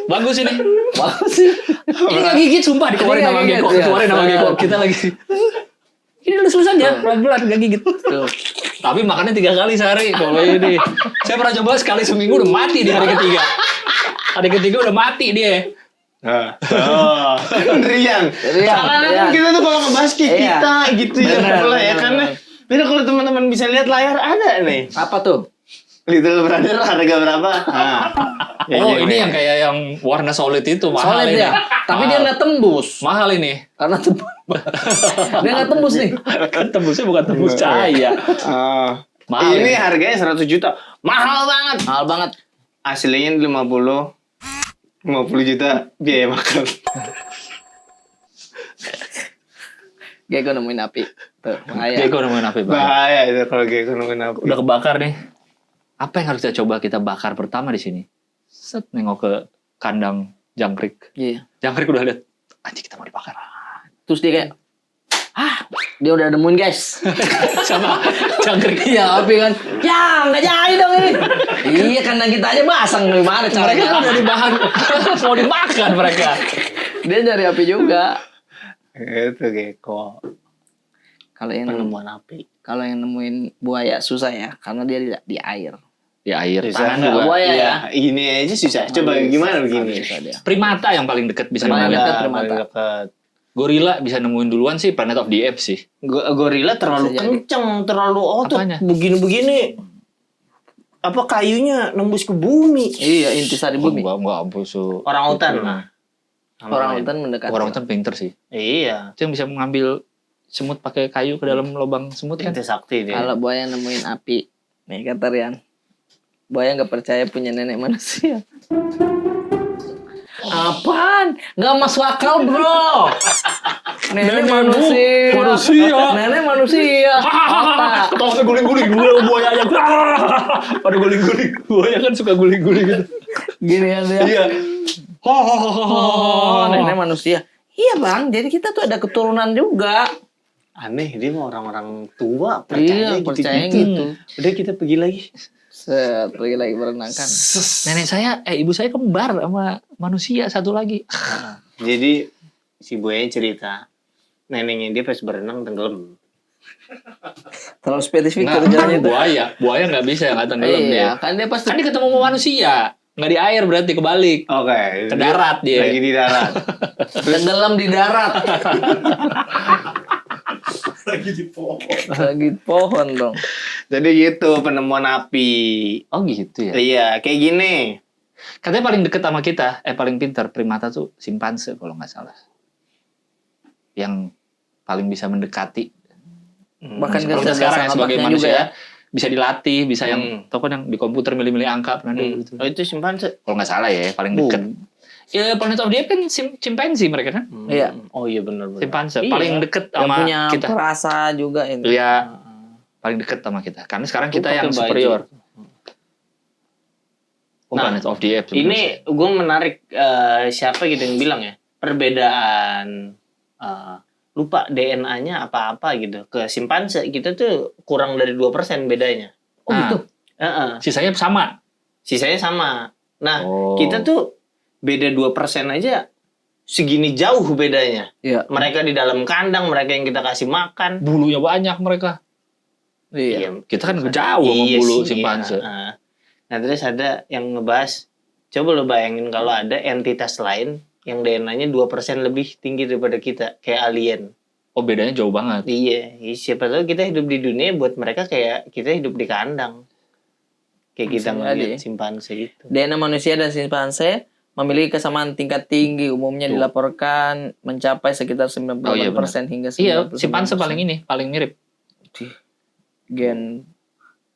Bagus ini. Bagus sih. Ini nggak gigit sumpah dikeluarin Ini sama nggak Gecko. gigit, Dikeluarin iya. sama Gecko. Kita lagi. Ini lulus-lulusan ya, pelan-pelan nggak gigit. Tuh. Tapi makannya 3 kali sehari kalau ini. Saya pernah coba sekali seminggu udah mati di hari ketiga. Hari ketiga udah mati dia. Oh, Rian. Soalnya Rian. kan kita tuh kalau ngebahas kayak Iya. kita gitu ya Bener, pula ya bener, kan. bener. Beda kalau teman-teman bisa lihat layar ada nih. Apa tuh? Little Brother harga berapa? Nah. Oh, ini yang kayak yang warna solid itu mahal Solid ini. ya. Tapi dia nggak tembus. Mahal ini. Karena tembus. Dia nggak tembus nih. Kan tembusnya bukan tembus cahaya. Mahal Ini ini. harganya 100 juta. Mahal banget. Mahal banget. Aslinya 50 juta biaya makan. Gecko nemuin api. Tuh, bahaya. Gecko nemuin api Bang. Bahaya itu kalau kayak nemuin api. Udah kebakar nih. Apa yang harus kita coba kita bakar pertama di sini? Set nengok ke kandang jangkrik. Iya. Jangkrik udah lihat, anjing kita mau dibakar. Terus dia kayak, dia udah nemuin guys. Sama jangkrik. Iya, api kan. Ya, nggak jadi dong ini. Iya, kandang kita aja basang. Gimana Mereka caranya? kan udah dibahan, mau dimakan mereka. Dia dari api juga. Itu gecko. Kalau yang Penemuan api. kalau yang nemuin buaya susah ya, karena dia di air. Di air, Susah tangan juga. juga. buaya Iya, ya. ini aja susah. Coba gimana begini? Susah dia. Primata yang paling dekat bisa Paling nemuin. dekat. Ada, primata. paling dekat. Gorila bisa nemuin duluan sih Planet of the Apes sih. Gorila terlalu Bisa jadi. kenceng, terlalu tuh Apanya? begini-begini. Apa kayunya nembus ke bumi? Iya, intisari bumi. Enggak, ampun su. Orang hutan lah. Orangutan mendekati. Orangutan pinter sih. Iya. Itu yang bisa mengambil semut pakai kayu ke dalam lubang semut kan. Itu sakti dia. Kalau buaya nemuin api, nih kata Rian, buaya nggak percaya punya nenek manusia. Apaan? Nggak masuk akal bro. Nenek manusia. Nenek manusia. Apa? Ketawa saya guling-guling dulu buayanya. Pada guling-guling. Buaya kan suka guling-guling gitu. Gini kan dia. Iya. Oh, nenek manusia. Iya bang, jadi kita tuh ada keturunan juga. Aneh, dia mau orang-orang tua Iya, percaya percaya gitu. gitu. Udah kita pergi lagi. Set, lagi berenang kan. Nenek saya, ibu saya kembar sama manusia satu lagi. Jadi si buaya cerita, neneknya dia pas berenang tenggelam. Terlalu spesifik Nggak, kerjanya itu. buaya nggak bisa nggak tenggelam Iya, dia. kan dia pasti Kan dia ketemu sama manusia, nggak di air berarti kebalik. Oke. Ke darat dia. Lagi di darat. tenggelam di darat. Lagi di pohon. Lagi pohon dong. Jadi gitu penemuan api. Oh gitu ya. Iya, kayak gini. Katanya paling deket sama kita, paling pintar primata tuh simpanse kalau nggak salah. Yang paling bisa mendekati. Bahkan Kalau kita sekarang ya, sebagai otaknya manusia juga ya. bisa dilatih, bisa yang tau kan yang di komputer milih-milih angka pernah ada gitu. Oh itu simpanse. Kalau nggak salah ya paling deket. Ya Planet of the Apes kan chimpanzee mereka kan. Iya. Oh iya benar-benar. Simpanse Iya. paling deket Yang sama punya kita. perasa juga ini. Iya. Paling deket sama kita. Karena sekarang kita Pakai yang baju. superior. Oh, Nah, Planet of the Apes. Ini gue menarik siapa gitu yang bilang ya perbedaan lupa DNA-nya apa-apa gitu ke simpanse kita tuh kurang dari 2% bedanya. Oh gitu. Sisanya sama. Sisanya sama. Nah Oh. kita tuh beda 2% aja segini jauh bedanya. Iya. Mereka di dalam kandang, mereka yang kita kasih makan. Bulunya banyak mereka. Iya. Kita kan jauh sama Iya bulu sih, simpanse. iya. Nah terus ada yang ngebahas, coba lo bayangin kalau ada entitas lain yang DNA-nya 2% lebih tinggi daripada kita, kayak alien. Oh bedanya jauh banget. Iya, siapa tahu kita hidup di dunia buat mereka kayak kita hidup di kandang. Kayak kita Bisa ngeliat jadi. simpanse itu. DNA manusia dan simpanse memiliki kesamaan tingkat tinggi, umumnya dilaporkan mencapai sekitar 98% Oh, iya, hingga 99%. Iya, simpanse paling ini, paling mirip. Gen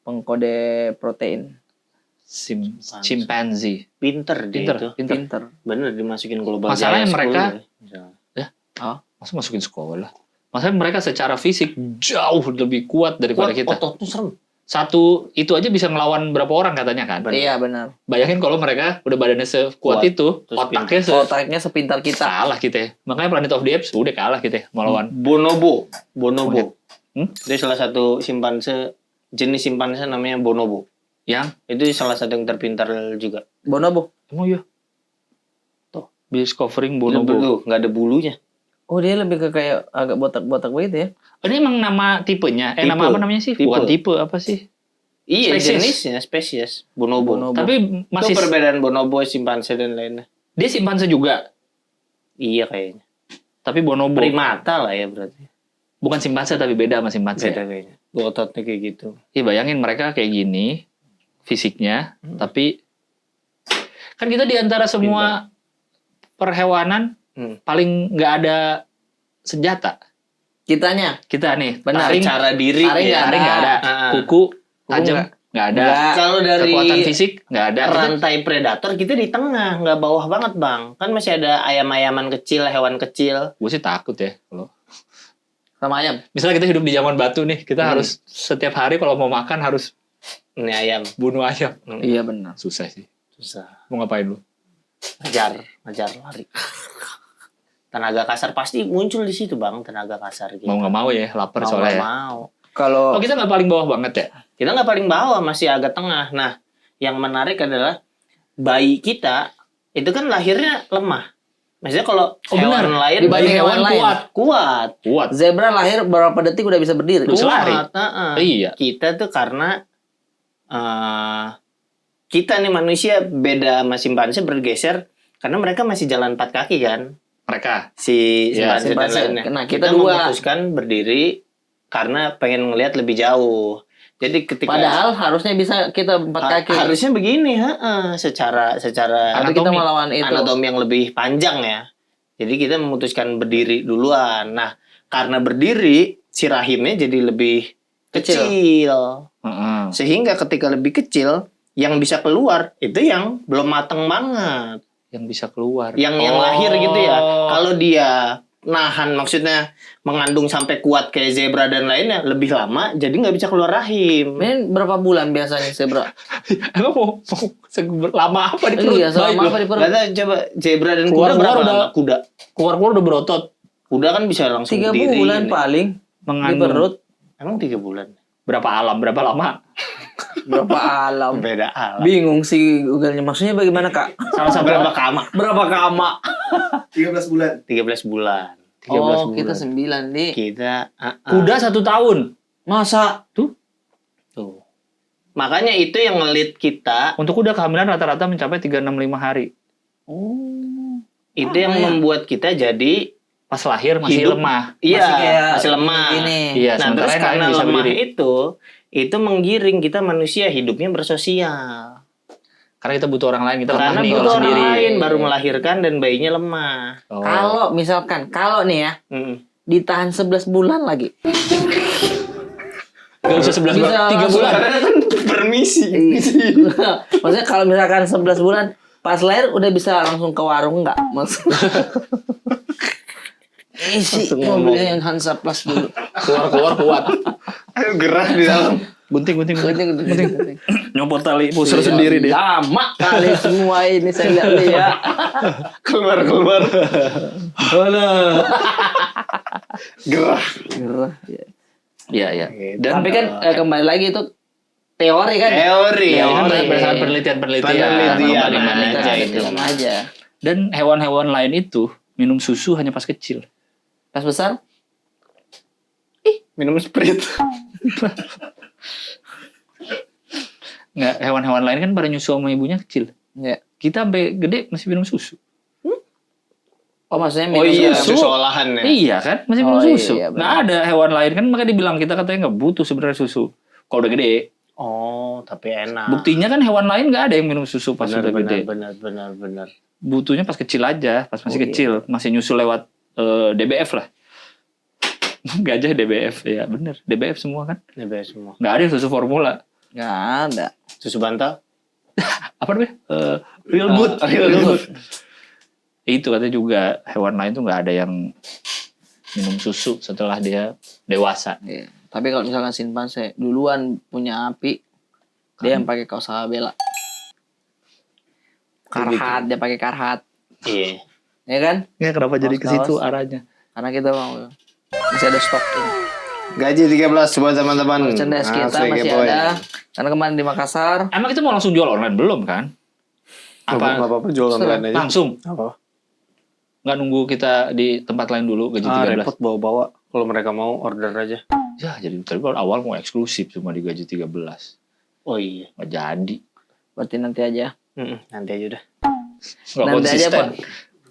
pengkode protein. Chimpanzee. Pinter dia itu. Pinter. Bener dimasukin global Masalahnya Jaya mereka- School. Masa masukin sekolah? Masalahnya mereka secara fisik jauh lebih kuat daripada Kuat, kita. ototnya serem. Satu itu aja bisa ngelawan berapa orang katanya kan. Iya benar. Bayangin kalau mereka udah badannya sekuat Kuat. itu, Terus otaknya Otaknya sepintar kita. kalah kita ya. Makanya Planet of the Apes udah kalah kita ya, melawan. Bonobo. Hmm? Itu salah satu simpanse, jenis simpanse namanya bonobo. Yang Itu salah satu yang terpintar juga. Bonobo. emang iya. Tuh, discovering Bonobo bonobo. tuh nggak ada bulunya. Oh dia lebih ke kayak agak botak-botak begitu ya. Oh, ini emang nama tipenya? Tipe. Nama apa namanya sih? Tipe. Bukan tipe, apa sih? Iya, Spesies. jenisnya spesies bonobo. Bonobo. Tapi Itu masih perbedaan bonobo, simpanse dan lainnya. dia simpanse juga, Iya kayaknya. tapi bonobo. Primata lah ya berarti. Bukan simpanse tapi beda sama simpanse. Beda kayaknya. Ototnya kayak gitu. Iya, bayangin mereka kayak gini fisiknya, tapi kan kita di antara semua perhewanan paling nggak ada senjata. Kitanya. Kita nih, Benar. taring, Cara diri Taring ya. taring nggak ada, Ah. kuku tajam nggak ada, Nggak. Kalau dari kekuatan fisik nggak ada. Kita- rantai predator kita di tengah, nggak bawah banget bang. Kan masih ada ayam-ayaman kecil, hewan kecil. Gue sih takut ya kalau Sama ayam. misalnya kita hidup di zaman batu nih, kita harus setiap hari kalau mau makan harus Ini ayam. bunuh ayam. Iya benar. Susah sih. Susah. Mau ngapain lu? Ngejar lari. Tenaga kasar pasti muncul di situ bang, tenaga kasar gitu. Mau nggak mau ya, lapar Mau soalnya. nggak Ya. mau. Kalau Oh kita nggak paling bawah banget ya? Kita nggak paling bawah, masih agak tengah. Nah, yang menarik adalah bayi kita itu kan lahirnya lemah. Maksudnya kalau hewan benar. lain Dibanding bayi hewan lain. kuat. Kuat. zebra lahir berapa detik udah bisa berdiri. Bisa lari. Iya. Kita tuh karena kita nih manusia beda sama simpanse bergeser karena mereka masih jalan 4 kaki kan. Mereka. Si Iya, simpanse dan simpanse. lainnya. Nah, kita dua. memutuskan berdiri karena pengen ngelihat lebih jauh. Jadi ketika Padahal harusnya bisa kita 4 kaki. harusnya begini, secara Tapi kita melawan itu. anatomi yang lebih panjang ya. Jadi kita memutuskan berdiri duluan. Nah, karena berdiri si rahimnya jadi lebih kecil. Sehingga ketika lebih kecil, yang bisa keluar itu yang belum mateng banget. Yang bisa keluar. Yang lahir gitu ya. Kalau dia nahan, maksudnya mengandung sampai kuat kayak zebra dan lainnya, lebih lama, jadi nggak bisa keluar rahim. Ini berapa bulan biasanya zebra? Emang mau lama apa di perut? Iya, selama apa di perut? Nggak tahu, coba zebra dan Keluar kuda berapa udah- lama? Kuda. Keluar udah berotot. Kuda kan bisa langsung 3 berdiri. bulan ini. paling di Mengandung. perut. Emang 3 bulan? Berapa alam, berapa lama? Berapa alam? Beda alam. Bingung sih Google-nya. Maksudnya bagaimana, Kak? Sama-sama Berapa kama? Berapa kama? 13 bulan. 13 bulan. 13 bulan. kita 9, Di. Kita Kuda 1 tahun. Masa? tuh. Makanya itu yang ngelit kita, Untuk kuda kehamilan rata-rata mencapai 365 hari. Oh. itu yang membuat kita jadi Pas lahir masih Hidup. lemah. iya, Masih kayak masih lemah. Gini. Iya, Nah, sementara terus yang lain karena bisa lemah berdiri. itu menggiring kita manusia hidupnya bersosial. Karena kita butuh orang lain, kita Karena lemah nih butuh kalau orang sendiri. lain baru melahirkan dan bayinya lemah. Oh. Kalau misalkan, kalau nih ya, ditahan 11 bulan lagi. Gak usah 11 bulan, Bisa 3 langsung. bulan. Karena kan permisi. Maksudnya kalau misalkan 11 bulan, pas lahir udah bisa langsung ke warung nggak? Maksudnya. Isi mobilnya yang Hansa Plus dulu. Keluar kuat. Ayo gerah di dalam. Gunting. Gunting. Nyopot tali pusar sendiri dia. Lama kali semua ini saya lihat. Keluar. Gerah. Gerah, ya. Iya. Tapi kan kembali lagi itu teori kan. Teori. Ya, kan Teori. berdasarkan penelitian. Penelitian aja itu. gitu. Aja. Dan hewan-hewan lain itu minum susu hanya pas kecil. Pas besar? Minum Sprite. Nggak, hewan-hewan lain kan pada nyusu sama ibunya kecil. Ya. Kita sampai gede masih minum susu. Oh maksudnya Oh minum iya, susu. susu olahan ya. Iya kan, masih minum Oh, susu. iya, Nggak ada hewan lain kan, makanya dibilang kita katanya nggak butuh sebenarnya susu. Kalau udah gede. Oh, tapi enak. Buktinya kan hewan lain nggak ada yang minum susu pas udah gede. Benar. Butuhnya pas kecil aja, pas masih Oh, iya. kecil, masih nyusu lewat DBF lah. Gajah DBF, ya bener. DBF semua kan. Nebes semua. Nggak ada yang susu formula. Nggak ada. Susu bantal? Apa namanya? Real good. Real good. Itu katanya juga hewan lain tuh nggak ada yang minum susu setelah dia dewasa. Iya. Tapi kalau misalkan simpanse duluan punya api, dia yang pakai kaos Bella. Karhat, dia pakai karhat. Iya. Ya kan? Ya kenapa jadi ke situ Kaos-kaos. arahnya? Karena kita mau masih ada stok ini. Gaji 13 buat teman-teman. Merchandise kita Asli, masih kepoin. ada. Karena kemarin di Makassar. Emang kita mau langsung jual online belum kan? Apa-apa jual online aja. Langsung? Apa? Nggak nunggu kita di tempat lain dulu gaji 13? Repot bawa-bawa. Kalau mereka mau order aja. Ya jadi tadi awal mau eksklusif cuma di gaji 13. Oh iya. Nggak jadi. Berarti nanti aja. Nanti aja udah. Nggak Nanti aja, konsisten. Pon.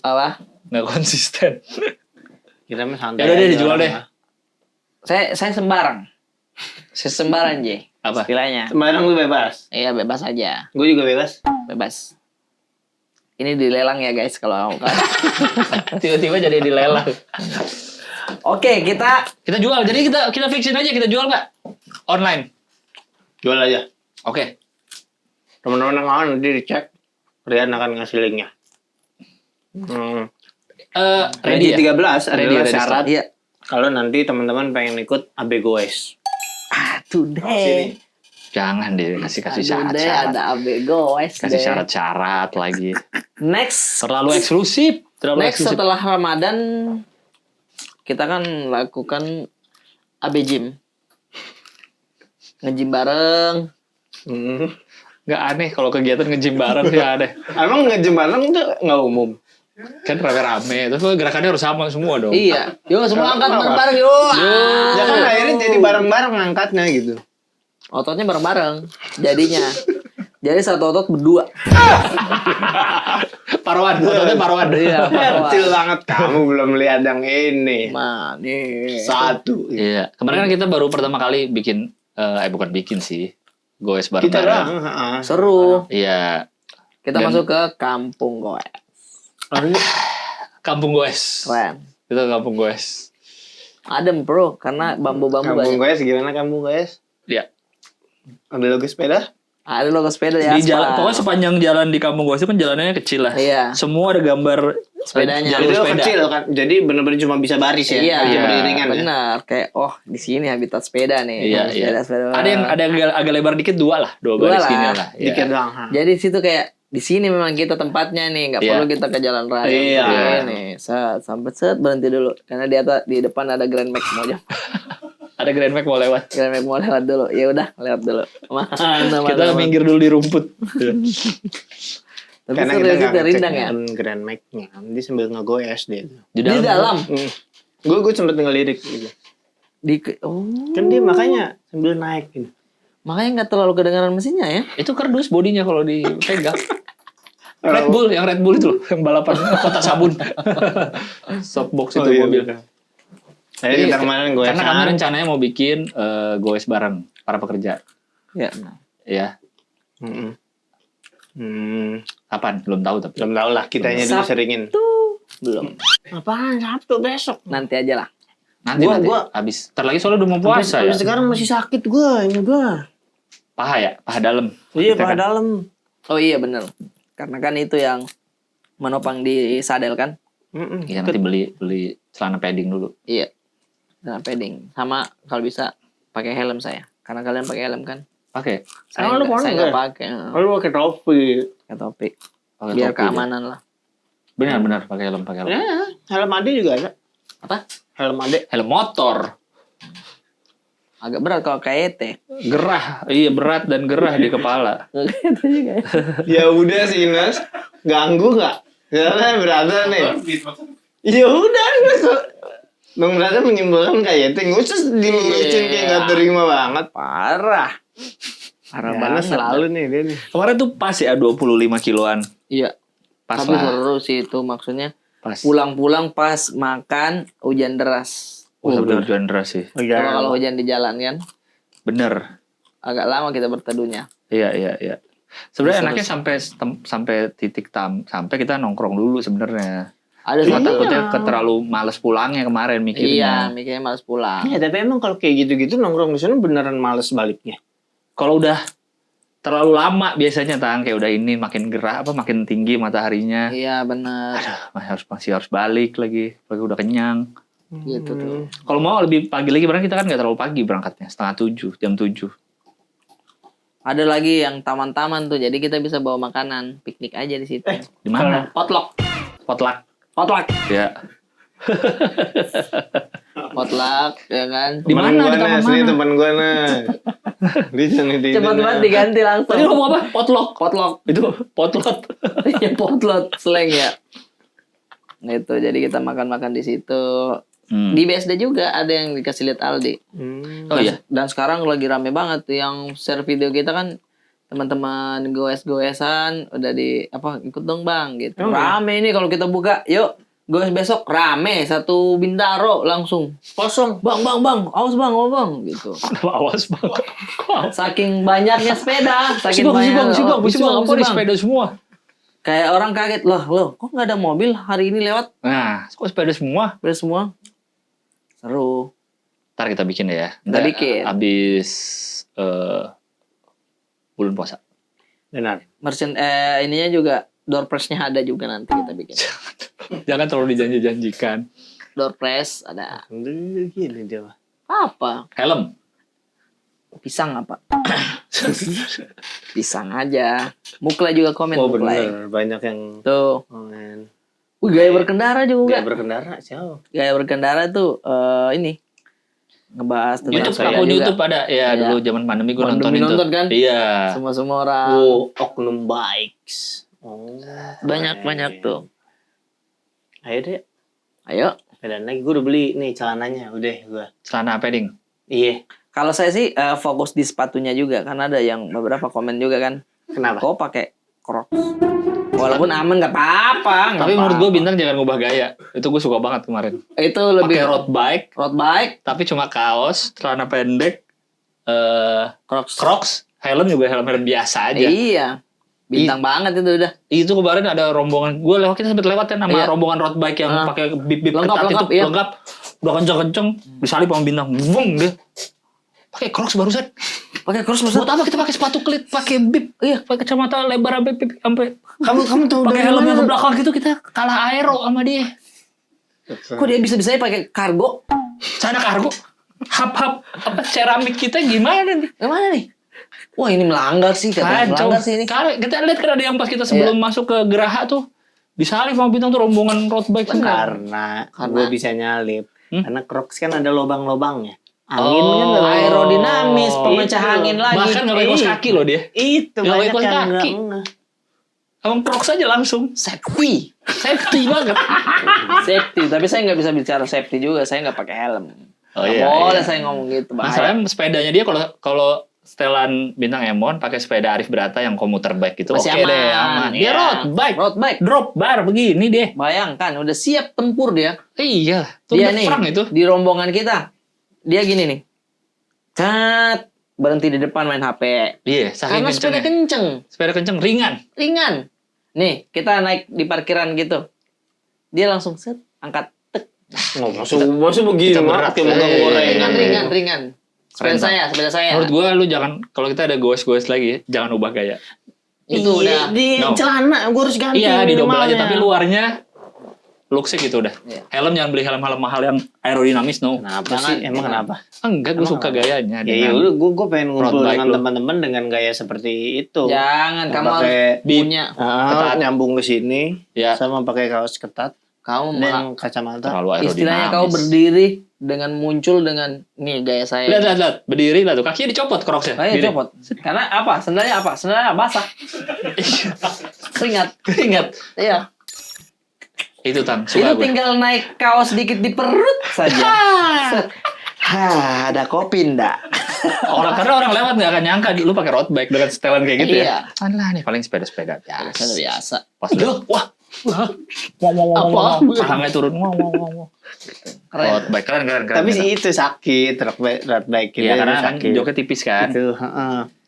Apa? Nggak konsisten. Kita mah santai. Ya udah deh, aja. dijual deh. Saya sembarang. Saya sembarang, J. Apa? Istilahnya. Sembarang lu bebas. Iya, bebas aja. Gue juga bebas. Bebas. Ini dilelang ya, guys, kalau mau kan. Tiba-tiba jadi dilelang. Oke, kita Kita jual. Jadi kita fixin aja, kita jual nggak? Online. Jual aja. Oke. Teman-teman yang mau nanti dicek. Rian akan ngasih linknya. Ready ya? 13 adalah ready, syarat iya. kalau nanti teman-teman pengen ikut AB Goes. Today. Jangan deh kasih Today syarat-syarat. ada AB Goes. Kasih deh. syarat-syarat lagi. Next. Terlalu eksklusif. Terlalu Next eksklusif. setelah Ramadan kita kan lakukan AB Gym. Nge-gym bareng. Nggak aneh kalau kegiatan nge-gym bareng sih aneh. Emang nge-gym bareng tuh nggak umum. Kan rame-rame. Terus gerakannya harus sama semua dong. Iya. Yuk semua angkat bareng-bareng yuk. Ya kan akhirnya jadi bareng-bareng ngangkatnya gitu. Ototnya bareng-bareng. Jadinya. Jadi satu otot berdua. Parowan. Ototnya parowan. Iya. Kecil banget kamu belum lihat yang ini. Manis. Satu. Iya. Kemarin kan kita baru pertama kali bikin. Bukan bikin sih. Goes Kita bareng-bareng. doang. Seru. Iya. Kita Dan- masuk ke kampung goes. Kampung Goes. Keren. Itu Kampung Goes. Adem bro, karena bambu-bambu Kampung banyak. guys, gimana kampung guys? Iya. Ada logo sepeda? Ada logo sepeda ya. Di jalan, pokoknya sepanjang jalan di Kampung Goes itu kan jalanannya kecil lah. Iya. Semua ada gambar Sepedanya. jalur Jadi sepeda. kecil kan. Jadi benar-benar cuma bisa baris ya. Iya, Bisa beriringan ya. benar. Kayak di sini habitat sepeda nih. Iya, iya. Sepeda. Ada yang agak lebar dikit dua Dua baris lah. gini lah. Iya. Dikit doang. Jadi situ kayak di sini memang kita tempatnya nih, nggak Iya. perlu kita ke jalan raya. Iya. Nih, sampai berhenti dulu. Karena di depan ada Grand Max mau jam. Ada Grand Max mau lewat. Grand Max mau lewat dulu. Ya udah, lewat dulu. Mana, Kita minggir dulu di rumput. Tapi Karena seru kita sih nggak rindang ya. ngecek Grand Max-nya. Dia sambil ngegoes dia tuh. Di dalam. Gue sempet ngelirik gitu. Kan dia makanya sambil naik gitu. Makanya nggak terlalu kedengaran mesinnya ya. Itu kardus bodinya kalau dipegang. Red Bull, yang Red Bull itu loh, yang balapan kotak sabun. Softbox itu mobil. Jadi kita kemarin goesan. Karena kami rencananya mau bikin goes bareng para pekerja. Ya. Ya, Mm-mm. kapan? Belum tahu tapi. Belum tahu lah, kitanya dulu Sabtu. seringin. Belum. Apaan Sabtu besok? Nanti aja lah. Nanti Gua- habis. Ntar lagi soalnya udah mau puasa ya. Sampai sekarang masih sakit gue, ini gue. Paha ya, paha dalam. Iya, Kita paha kan- dalam. Oh iya bener. Karena kan itu yang menopang di sadel kan. Iya, nanti beli celana padding dulu. Iya. Nah, padding. Sama kalau bisa pakai helm saya. Karena kalian pakai helm kan. Pakai. Saya Emang lu nggak nggak? pakai. Lu pakai topi. Pakai topi. Pakai Biar topi keamanan lah. dia. Benar pakai helm, pakai helm. Ya, helm Ade juga ada. Apa? Helm Ade. Helm motor. Agak berat kalau kayak ET. Gerah, iya berat dan gerah di kepala. Itu juga. Ya udah sih Ines, ganggu nggak? Karena berada nih. Ya udah, Bang Brada menyimpulkan kayak itu, nggak usah dilurusin kayak nggak terima banget. Parah. Parah Ya, banget. selalu nih dia nih. Kemarin tuh pas ya 25 kiloan. Iya. Pas Tapi lah. seru sih itu maksudnya. Pas. Pulang-pulang pas makan hujan deras. Wah, hujan deras sih. Coba kalau hujan di jalan kan. Bener. Agak lama kita berteduhnya. Iya. Sebenarnya Terus- enaknya sampai titik sampai kita nongkrong dulu sebenarnya. Ada Cuma satu takutnya terlalu males pulangnya kemarin Iya, mikirnya. mikirnya males pulang. Ya tapi emang kalau kayak gitu-gitu nongkrong di sana beneran males baliknya. Kalau udah terlalu lama biasanya kayak udah ini makin gerah makin tinggi mataharinya. Iya benar. Masih harus balik lagi udah kenyang. Gitu tuh. Kalau mau lebih pagi lagi berarti kita kan nggak terlalu pagi berangkatnya, 6:30, jam 7. Ada lagi yang taman-taman tuh, jadi kita bisa bawa makanan, piknik aja di situ. Di mana? Potluck. Potluck. Potluck. Ya. Potluck, ya kan. Di mana? Di taman Ini mana? teman gue nah. Di sana di. Cepat banget diganti langsung. Tadi ngomong apa? Potluck. Potluck. Itu potlot. Ya potlot slang ya. Gitu, jadi kita makan-makan di situ. Di BSD juga ada yang dikasih lihat Aldi. Oh iya. Dan sekarang lagi rame banget yang share video kita kan teman-teman goes-goesan udah ikut dong bang gitu. Oh, iya. Rame ini kalau kita buka, yuk goes besok rame satu Bintaro langsung Kosong. bang awas bang gitu. Awas bang. Saking banyaknya sepeda, saking Bang, banyaknya apa nih sepeda semua? Kayak orang kaget loh kok nggak ada mobil hari ini lewat Nah, kok sepeda semua? udah semua. Seru. Ntar kita bikin deh ya. Kita bikin. Abis bulan puasa. Benar. Ininya juga door prize-nya ada juga nanti kita bikin. Jangan terlalu dijanji-janjikan. Door prize ada Gini dia. Mah. apa? Helm. Pisang apa? Pisang aja. Mukla juga komen Oh Mukla. bener, banyak yang Tuh. komen. Wih, gaya berkendara juga. Gak berkendara siapa? Gaya berkendara tuh ini ngebahas tentang YouTube, sepeda akun juga. YouTube ada. Ya, Iya. dulu zaman pandemi gue Pandemi nonton itu. nonton kan? Iya. Semua orang Oknum Bikes. Oh. banyak tuh. Ayo deh, Ayo. sepedaan lagi. Gue udah beli nih celananya, udah gue. Celana padding. Iya. Kalau saya sih fokus di sepatunya juga karena ada yang beberapa komen juga kan. Kenapa? Kok pakai Crocs? Walaupun aman nggak apa-apa. Tapi menurut gue Bintang jangan ngubah gaya. Itu gue suka banget kemarin. itu lebih Pakai road bike, road bike, tapi cuma kaos, celana pendek, Crocs. Crocs, helm juga helm biasa aja. Iya. Bintang banget itu udah. Itu kemarin ada rombongan, kita sempet lewat kan sama Iya. rombongan road bike yang pakai bip-bip Lengkap, ketat lengkap, itu, iya. lengkap. Udah kenceng-kenceng, disalip sama bintang. Vung dia. Pakai Crocs barusan. Pakai cross Buat apa kita pakai sepatu klit, pakai bip, pakai kacamata lebar sampai Kamu tahu pakai dari helm yang mana? ke belakang gitu, kita kalah aero sama dia. Kok dia bisa-bisanya pakai kargo? Sana kargo, hap apa ceramik kita gimana nih? Yang mana nih? Wah ini melanggar sih, katanya Kacau. melanggar sih ini. Kita lihat kan ada yang pas kita sebelum masuk ke Geraha tuh disalip sama bintang tuh rombongan road bike semua. Karena gue bisa nyalip. Karena Crocs kan ada lubang-lubangnya. Angin Oh, kan ada Aerodinamis, Oh, pemecah itu. angin lagi. Bahkan nggak pakai kaos kaki loh dia. Itu Nggak pakai banyak kaos yang kaki. enggak. Emang Crocs aja langsung. Safety. Safety banget. Safety, tapi saya nggak bisa bicara safety juga, saya nggak pakai helm. Oh, Nggak iya, boleh iya. saya ngomong gitu, bahaya. Masalahnya sepedanya dia kalau setelan bintang Emon pakai sepeda Arif Brata yang komuter bike gitu, Masih oke aman. deh, aman. Dia Iya. road bike, Road bike. drop bar begini deh. Bayangkan, udah siap tempur dia. Iya, tuh Dia udah nih, perang itu. di rombongan kita. Dia gini nih. Cat, berhenti di depan main HP. Iya, saking Karena sepeda kencengnya. kenceng, Sepeda kenceng, ringan. ringan. Nih, kita naik di parkiran gitu. Dia langsung set, angkat, tek. Masuk begini, Kita Mak, berat. kayak megang gorengan. Ringan. Keren, Sepeda saya. Menurut gua lu jangan, kalau kita ada goes-goes lagi, jangan ubah gaya. Itu udah. Di No. celana gue harus ganti. Iya, didobel aja, minimalnya. tapi luarnya looks-nya gitu udah. Iya. Helm jangan beli helm-helm mahal yang aerodinamis, no. Kenapa Jangan, sih? Emang jangan. kenapa? Enggak, gue suka gayanya. Ya iya, gue pengen ngumpul road bike dengan lu. teman-teman dengan gaya seperti itu. Jangan, Yang kamu harus pakai punya. ketat, nyambung ke sini, Ya. sama pakai kaos ketat Kamu malah dan kacamata. Terlalu aerodinamis. istilahnya kau berdiri dengan muncul dengan nih gaya saya. Lihat. Berdiri lah tuh. Kakinya dicopot Crocs-nya. Kayak Gini. copot. Karena apa? Sendalnya apa? Sendalnya basah. Keringat. Ingat. Iya. Itu Tang, Itu suka gue. tinggal naik kaos dikit di perut saja. Set. Ada kopi ndak? Karena orang lewat nggak akan nyangka lu pakai road bike dengan setelan kayak gitu Iya. ya. Alah nih paling sepeda-sepeda biasa. Biasa. Pas udah, wah. Apa? Sahangnya turun. Wah. Keren. Road bike keren. Tapi sih itu sakit, road bike gitu. Iya karena kan sakit. joknya tipis kan. Itu,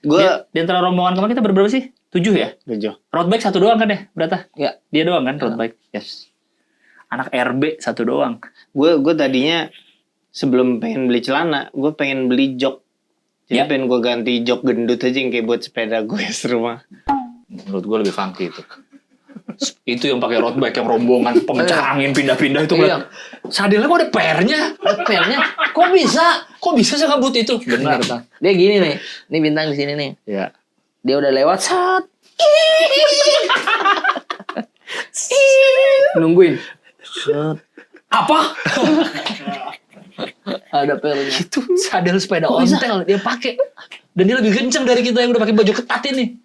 gue Di antara rombongan kemarin kita berberapa sih? 7 ya? tujuh. Road bike 1 doang kan ya? Berata? Ya. Dia doang kan road bike? Yes. Anak RB 1 doang. Gue tadinya sebelum pengen beli celana, gue pengen beli jok. Jadi Ya. pengen gue ganti jok gendut aja yang kayak buat sepeda gue serumah. Menurut gue lebih funky itu. Itu yang pakai road bike yang rombongan pemecah angin pindah-pindah itu Iya. Sadelnya kok ada pernya? Pernya kok bisa? Kok bisa sekabut itu? Benar, Bang. Dia gini nih. Ini bintang di sini nih. Ya. Dia udah lewat saat nungguin. Apa? Ada pernya. Itu sadel sepeda Kok bisa? ontel dia pakai. Dan dia lebih kenceng dari kita yang udah pakai baju ketat ini.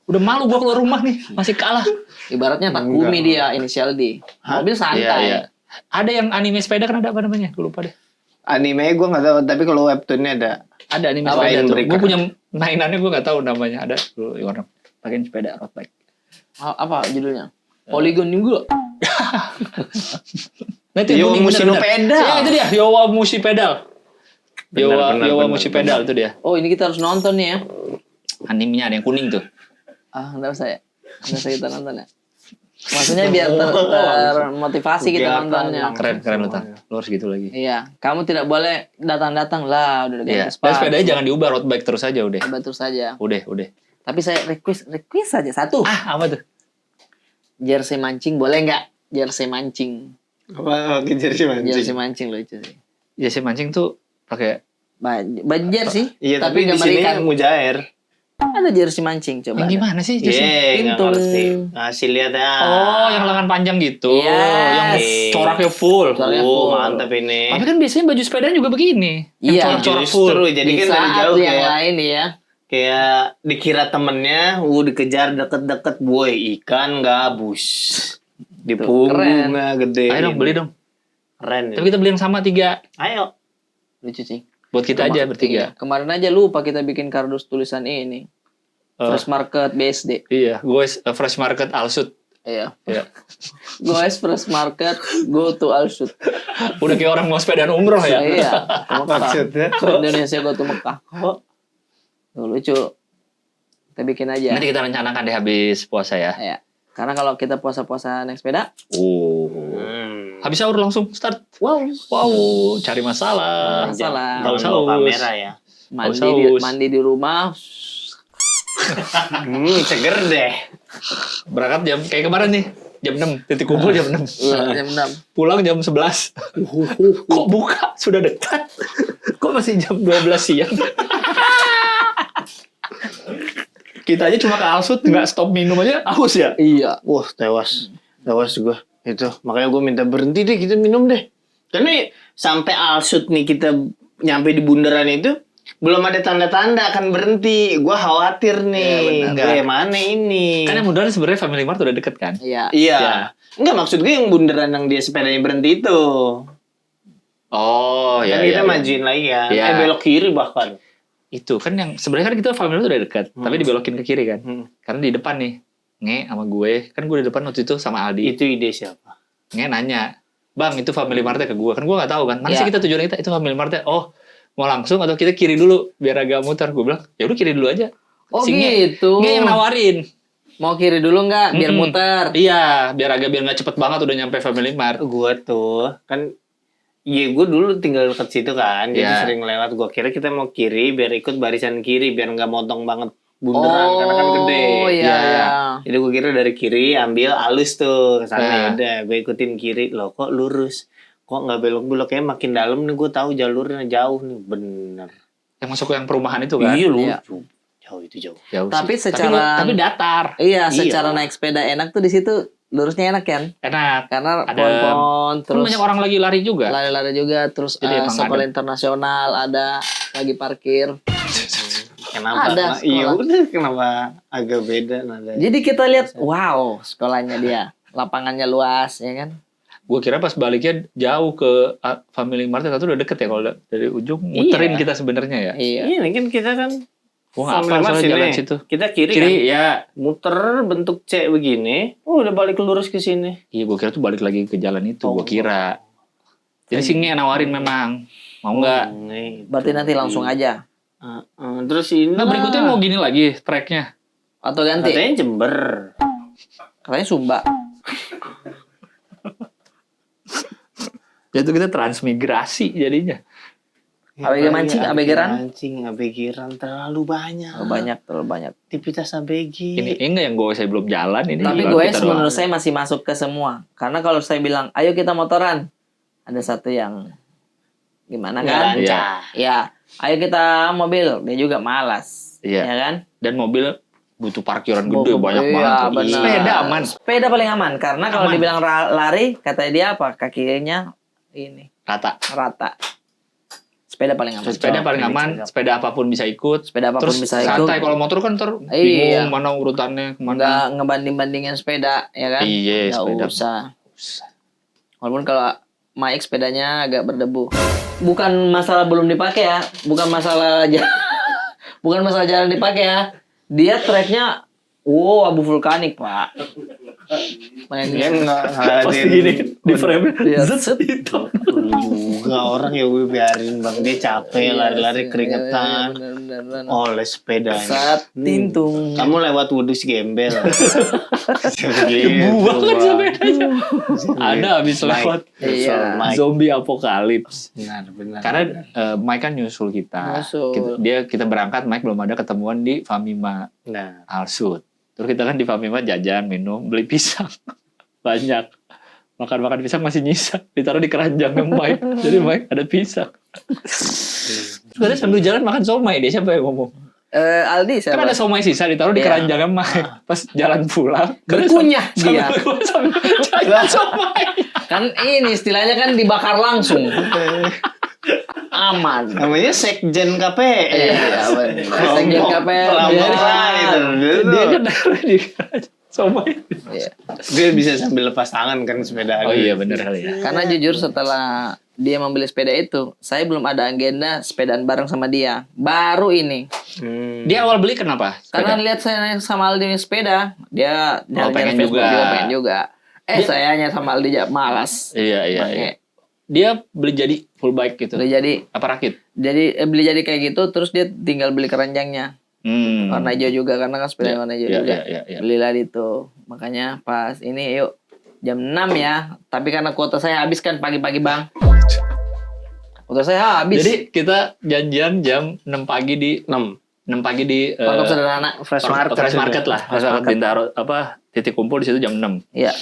Udah malu gua keluar rumah nih, masih kalah. Ibaratnya Takumi dia, inisial D. Mobil santai. Iya. Ada yang anime sepeda kan ada apa namanya? Gue lupa deh. Anime gue nggak tahu, tapi kalau webtoonnya ada. Ada anime Apa sepeda yang tuh. mereka? Gue punya mainannya gue nggak tahu namanya. Ada dulu yang warna pakai sepeda road bike. Apa judulnya? Polygon juga. Nah, itu yang kuning, Yomushino benar-benar. pedal. Ya itu dia, Yowamushi pedal. Benar, Yowamushi benar. pedal itu dia. Oh ini kita harus nonton nih ya. Animenya ada yang kuning tuh. Enggak usah ya. Enggak usah kita nonton ya. Maksudnya biar termotivasi kita Biar nontonnya. Keren lu Tang. Lu harus gitu lagi. Iya, kamu tidak boleh datang-datang lah, udah Iya. ganti Dan sepedanya jangan diubah road bike terus aja udah. Betul saja. Udah. Tapi saya request saja satu. Ah, apa tuh? Jersey mancing boleh nggak? Jersey mancing. Apa kejar sih Jersey mancing lucu sih. Jersey mancing tuh pakai Baju jersey. Iya, tapi di gambar sini ikan. mujair. Ada jersey mancing coba. yang gimana sih jersey? Iya, nggak Pintu. ngerti. Ngasih lihat ya. Oh, yang lengan panjang gitu. Yes. Yang coraknya full. Coraknya Oh, full. mantap ini. Tapi kan biasanya baju sepedanya juga begini. Yang Iya. corak-corak full. Justru jadi Di kan dari saat jauh yang kayak lain ya. kayak dikira temennya, dikejar deket-deket, boy ikan gabus. Di Tuh, keren. punggungnya gede. Ayo dong, beli dong. Keren. Tapi kita beli yang sama 3. Ayo. Lucu sih. Buat kita aja bertiga. Kemarin aja lupa kita bikin kardus tulisan ini. Fresh Market BSD. Iya, gue Fresh Market Alsut. Iya. Iya. Guys, Fresh Market go to Alsut. Udah kayak orang mau sepedaan umroh ya. Iya. Ke Mekah. Maksudnya. Ke Indonesia go to Mekah. Tuh, lucu. Kita bikin aja. Nanti kita rencanakan deh habis puasa ya. Ya. Karena kalau kita puasa-puasa naik sepeda, Habis sahur langsung start. Wow, cari masalah. masalah. Jangan Haus. bawa kamera ya. Haus. Mandi di rumah. Seger deh. Berangkat jam kayak kemarin nih, jam 6. Titik kumpul jam 6. Jam 6. Pulang jam 11. Kok buka sudah dekat? Kok masih jam 12 siang? Kita aja cuma ke Alsut nggak stop minum aja haus ya. Iya. Wah, tewas gue. Itu makanya gue minta berhenti deh, kita minum deh. Karena sampai Alsut nih kita nyampe di bundaran itu belum ada tanda-tanda akan berhenti. Gue khawatir nih. Mana ini? Kan yang bundaran sebenarnya Family Mart udah deket kan? Iya. Iya. Enggak, maksud gue yang bundaran yang dia sepedanya berhenti itu. Oh Kan kita majuin lagi kan. Iya. Belok kiri bahkan. Itu kan yang sebenarnya kan kita Family Mart udah dekat, tapi dibelokin ke kiri kan? Karena di depan nih, Nge sama gue, kan gue di depan waktu itu sama Aldi. Itu ide siapa? Nge nanya, "Bang, itu Family Mart ke gue." Kan gue nggak tahu kan. Mana sih kita tujuan kita itu Family Mart. Oh, mau langsung atau kita kiri dulu biar agak muter. Gue bilang, "Ya udah kiri dulu aja." Oh Si gitu. Nge yang nawarin. Mau kiri dulu nggak? Biar muter. Iya, biar nggak cepet banget udah nyampe Family Mart. Gue tuh kan, iya gue dulu tinggal dekat situ kan, jadi Iya. sering lewat. Gue kira kita mau kiri biar ikut barisan kiri, biar nggak motong banget bundaran karena kan gede. Oh iya. Iya. Jadi gue kira dari kiri ambil alus tuh ke sana. Nah. Ya udah, gue ikutin kiri. Loh kok lurus? Kok nggak belok-belok? Kayaknya makin dalam nih, gue tahu jalurnya jauh nih. Bener. Yang masuk ke yang perumahan itu kan? Iya lu. Iya. Jauh itu jauh. Jauh Tapi sih. secara- tapi datar. Iya, Iya. secara naik sepeda enak tuh di situ. Lurusnya enak kan? Enak. Karena Ada- pohon-pohon Kan terus banyak orang lagi lari juga. lari-lari juga, terus Jadi emang sekolah ada. internasional ada lagi parkir. Kenapa? Ada Nah, iya sekolah. udah, kenapa agak beda nada. Jadi kita lihat, wow, sekolahnya dia, lapangannya luas, ya kan? Gue kira pas baliknya jauh ke Family Mart itu udah deket ya, kalau dari ujung muterin Iya. kita sebenarnya ya. Iya. Ini kan kita kan Gue nggak Family hafal Mart soalnya sini. jalan situ. Kita kiri, Kiri kan, ya. muter bentuk C begini. Oh, udah balik lurus ke sini. Iya, gue kira tuh balik lagi ke jalan itu. Oh. Gue kira. Jadi sini nawarin memang. Mau nggak? Berarti nanti langsung aja. Terus ini Nah berikutnya mau gini lagi tracknya. Atau ganti. katanya Jember. Katanya Sumba. Jadi kita transmigrasi jadinya. ABG mancing, ABG ran? Mancing, ABG ran terlalu banyak. Terlalu banyak. Aktivitas ABG. Ini enggak yang gue saya belum jalan ini. Tapi baru gue kita doang. menurut saya masih masuk ke semua. Karena kalau saya bilang, ayo kita motoran. Ada satu yang gimana Nggak kan? lancar. Ya, ayo kita mobil. Dia juga malas. Iya. Ya kan? Dan mobil butuh parkiran gede banyak Iya, banget. benar. Sepeda aman. Sepeda paling aman. Karena kalau Aman. dibilang lari, katanya dia apa? Kakinya ini Rata. rata. Sepeda paling aman. Sepeda paling aman. Sepeda apapun bisa ikut. Sepeda apapun Terus bisa ikut. santai. Kalau motor kan ntar Iya. bingung mana urutannya kemana. Nggak ngebanding-bandingin sepeda, ya kan? Iya, Nggak sepeda. usah. Walaupun kalau Mike sepedanya agak berdebu. Bukan masalah belum dipakai ya, bukan masalah bukan masalah jarang dipakai ya. Dia tracknya, wow, abu vulkanik pak. Main Dia nggak Pasti ngeladenin. gini di frame Iya. zet itu. Juga orang ya gue biarin bang, dia capek lari-lari keringetan. Bener. Oleh sepedanya. Saat tintung. Kamu lewat wudus gembel. Buang kan sepedanya. Ada habis Mike. lewat Iya. Mike. zombie apokalips. Benar. Karena Mike kan nyusul kita. Nyusul. Kita berangkat, Mike belum ada ketemuan di Famima Nah, Alsut. Terus kita kan di Famima jajan, minum, beli pisang. Banyak. Makan-makan pisang masih nyisa. Ditaruh di keranjangnya Mike. Jadi Mike ada pisang. Terus kita sambil jalan makan somai. Dia siapa yang ngomong? Aldi Kan siapa? ada somai sisa ditaruh di Iya. keranjangnya Mike. Pas jalan pulang. Berkunyah dia. Sambil jajan somai. Kan ini istilahnya kan dibakar langsung. Aman. namanya Sekjen KPR. Iya, benar. Sekjen KPR. Pelabuhan itu. Dia kan naruh di keranjang somai. Iya. Dia bisa sambil lepas tangan kan sepeda. Oh iya bener kali ya. Karena jujur setelah dia membeli sepeda itu, saya belum ada agenda sepedaan bareng sama dia. Baru ini. Dia awal beli kenapa? Karena Sepeda? lihat saya naik sama Aldi naik sepeda, dia nyari-nyari pengen Facebook juga. juga pengen juga. Sayanya sama Aldi malas. Iya iya. Pakai. Iya. Dia beli jadi full bike gitu. Beli jadi Apa rakit? beli jadi kayak gitu, terus dia tinggal beli keranjangnya. Warna hijau juga karena kan sepeda warna hijau juga. Iya. Belilah itu. Makanya pas ini yuk jam 6 ya. Tapi karena kuota saya habis kan pagi-pagi Bang. Kuota saya habis. Jadi kita janjian jam 6 pagi di 6 pagi di Pangkep sederhana. Fresh Fresh Market lah. Fresh Market. Bintaro titik kumpul di situ jam 6. Iya.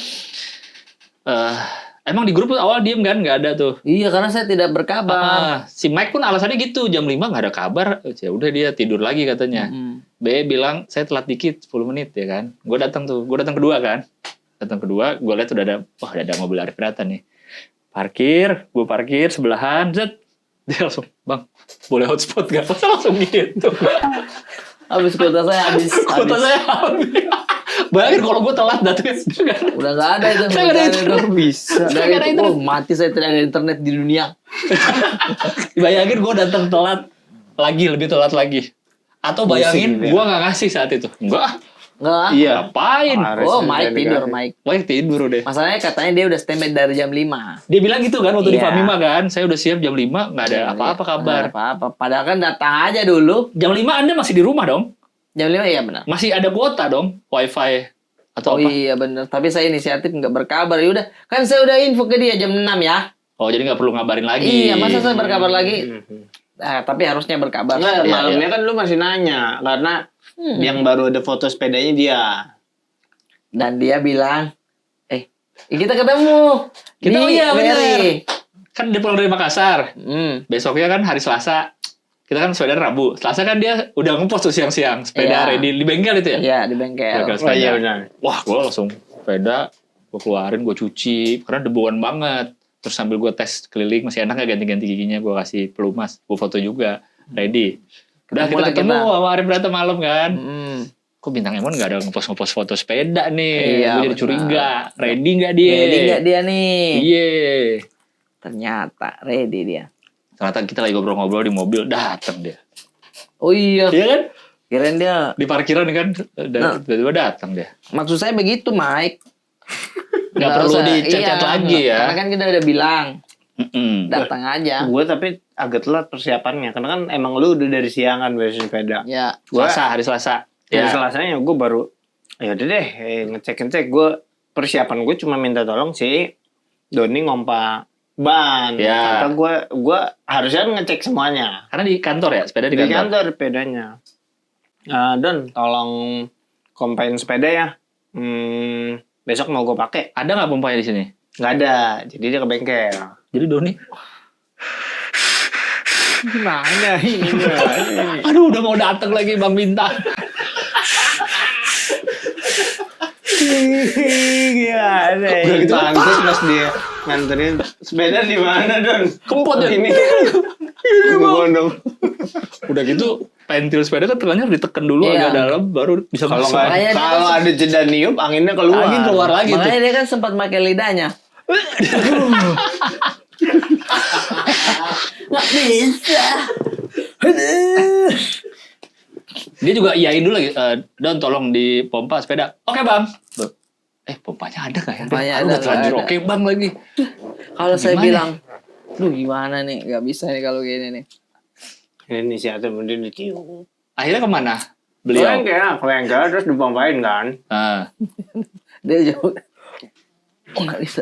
Emang di grup awal diem kan, nggak ada tuh. Iya karena saya tidak berkabar. Si Mike pun alasannya gitu, jam 5 nggak ada kabar. Ya udah dia tidur lagi katanya. B bilang saya telat dikit 10 menit ya kan. Gue datang kedua kan. Datang kedua, gue lihat udah ada mobil Arif Brata nih. Gue parkir sebelahan, zet. Dia langsung, "Bang, boleh hotspot gak?" Masa langsung gitu. Habis kuota saya habis. Kuota saya habis. Bayangin kalau gue telat datangnya. Udah nggak ada itu. Nggak ada itu. Bisa. Udah Nggak ada itu. internet. Mati saya tidak ada internet di dunia. Bayangin gue datang telat lagi, lebih telat lagi. Atau bayangin Pusing, gue nggak ngasih saat itu. Enggak. Nggak. Iya. Ngapain? Oh, Mike tidur, Mike. Mike tidur deh. Masalahnya katanya dia udah standby dari jam 5. Dia bilang gitu kan waktu di Iya. Famima kan. Saya udah siap jam 5, nggak ada apa-apa kabar. Nggak ada apa-apa. Padahal kan datang aja dulu. Jam 5 Anda masih di rumah dong? Jam 5 ya benar. Masih ada kuota dong? Wifi atau Oh apa? iya benar. Tapi saya inisiatif nggak berkabar. Ya udah, kan saya udah info ke dia jam 6 ya. Oh jadi nggak perlu ngabarin lagi? Iya, masa saya berkabar lagi? Tapi harusnya berkabar. Enggak, Iya, malamnya kan lu masih nanya karena yang baru ada foto sepedanya dia. Dan dia bilang, kita ketemu. Kita, di oh iya, bener. Mary." Kan dia pulang dari Makassar. Hmm. Besoknya kan hari Selasa. Kita kan sepeda Rabu. Selasa kan dia udah ngepost tuh siang-siang. Sepeda Iya. ready di bengkel itu ya? Iya di bengkel. Bengkel Oh sepeda. iya benar. Wah, gue langsung sepeda, gue keluarin, gue cuci, karena debuan banget. Terus sambil gue tes keliling, masih enak gak ganti-ganti giginya, gue kasih pelumas, gue foto juga, ready. Udah Ketemu kita lah ketemu kita. sama Arif Brata malam kan. Hmm. Kok Bintang Emon gak ada ngepost foto sepeda nih, Iya, gue jadi benar. curiga. Ready gak dia? Ready nggak dia nih? Iya. Ternyata ready dia. Ternyata kita lagi ngobrol-ngobrol di mobil, dateng dia. Oh iya. Iya kan? Kirain dia. Di parkiran kan, Nah. tiba-tiba datang dia. Maksud saya begitu, Mike. Gak perlu usah. dicet-cet Iya, lagi ya. Karena kan kita udah bilang Mm-mm. datang aja. Gue tapi agak telat persiapannya karena kan emang lu udah dari siang kan beresin sepeda. Ya. Hari Selasa. Hari Ya. Selasanya gue baru ya udah deh ngecek gue persiapan gue cuma minta tolong si Doni ngompa ban. Ya. Kata gue harusnya ngecek semuanya. Karena di kantor ya, sepeda di Di kantor. kantor sepedanya. Don tolong kompain sepeda ya. Besok mau gue pakai. Ada nggak pompanya di sini? Nggak ada, jadi dia ke bengkel. Jadi Doni, Gimana ini? aduh udah mau datang lagi Bang Bintang. Gimana? Udah gitu. Pantes mas dia nganterin sepeda di mana Don? Kempot ya? Ini. Gue gondong. Udah gitu, pentil sepeda kan tengahnya harus ditekan dulu Iya. agak dalam, baru bisa Kalau masuk. nggak, Makanya dia kalau ada jeda niup, anginnya keluar. Angin keluar lagi tuh. Makanya dia kan sempat pakai lidahnya. Nggak bisa. Dia juga iyain dulu lagi, Don tolong dipompa sepeda. Oke Bang. Pompanya ada nggak ya? Pompanya Aduh, ada, udah terlanjur nggak ada. oke Bang lagi. Kalau saya Gimana? bilang, duh gimana nih, nggak bisa nih kalau gini nih. Ini si Atem kemudian dicium. Akhirnya kemana? Beliau. Ke bengkel terus dipompain kan. Ah. Dia jauh. Oh nggak bisa.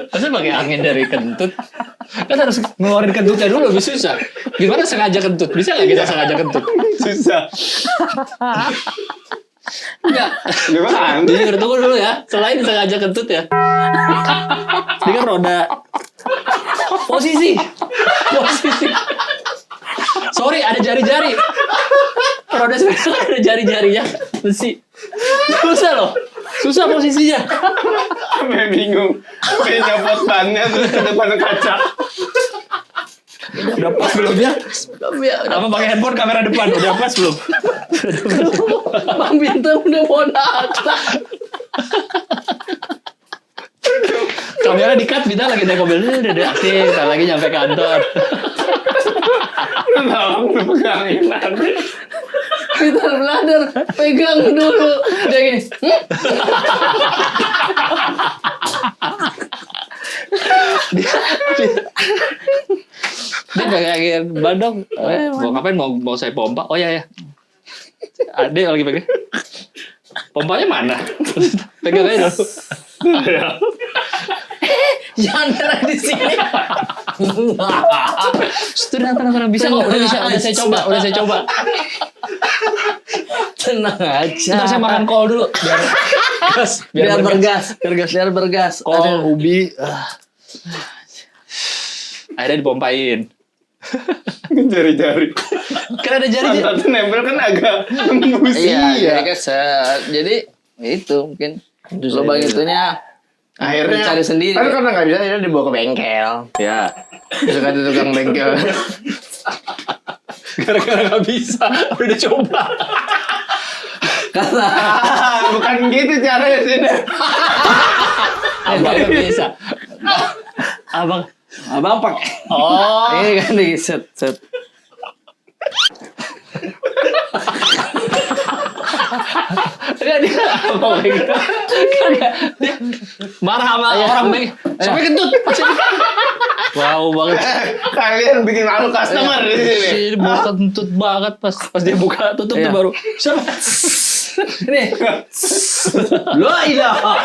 Masa pakai angin dari kentut? Kan harus ngeluarin kentutnya dulu, lebih susah. Gimana sengaja kentut? Bisa nggak kita sengaja kentut? Susah. Enggak. Gimana? Jadi tunggu dulu ya. Selain sengaja kentut ya. Ini kan roda. Posisi. Sorry, ada jari-jari. Roda sepeda kan ada jari-jarinya. Besi. Susah loh. Susah posisinya. Sampai bingung. Sampai nyopot bannya terus ke depan kaca. Udah pas belum ya? Apa pakai handphone kamera depan? Udah pas belum? Bang Bintang udah mau datang. Kamera di-cut, Bintang lagi naik mobil. Udah asik, ntar lagi nyampe kantor. Tolong dipegangin nanti. Bintang belajar, pegang dulu. Dia gini. Dia pegangin ban dong. Mau ngapain? Mau saya pompa? Oh ya. Ade lagi pegang. Pompanya mana? Pegang aja dulu. Jangan berak di sini. Tenang. Bisa kok, udah bisa. Udah saya coba. Tenang aja. Ntar saya makan kol dulu. Biar bergas. Kol, ubi. Akhirnya dipompain. Jari-jari. Kan ada jari. Pantat nempel kan agak nembus. Iya, jadi keset. Jadi itu mungkin lubang itunya Akhirnya cari sendiri. Kan karena nggak bisa, akhirnya dibawa ke bengkel. Ya. Terus kata tukang bengkel. Gara-gara gak bisa. Udah coba. Karena Bukan gitu caranya sih. Abang gak bisa. abang pakai. Oh. Ini kan di set. Dia abang kayak gitu. Dia marah sama orang bengkel. Sampai kentut. Wow banget. Kalian bikin malu customer di sini. Ini mau kentut banget pas dia buka tutup tuh baru. Siapa? Ini. La ilaha.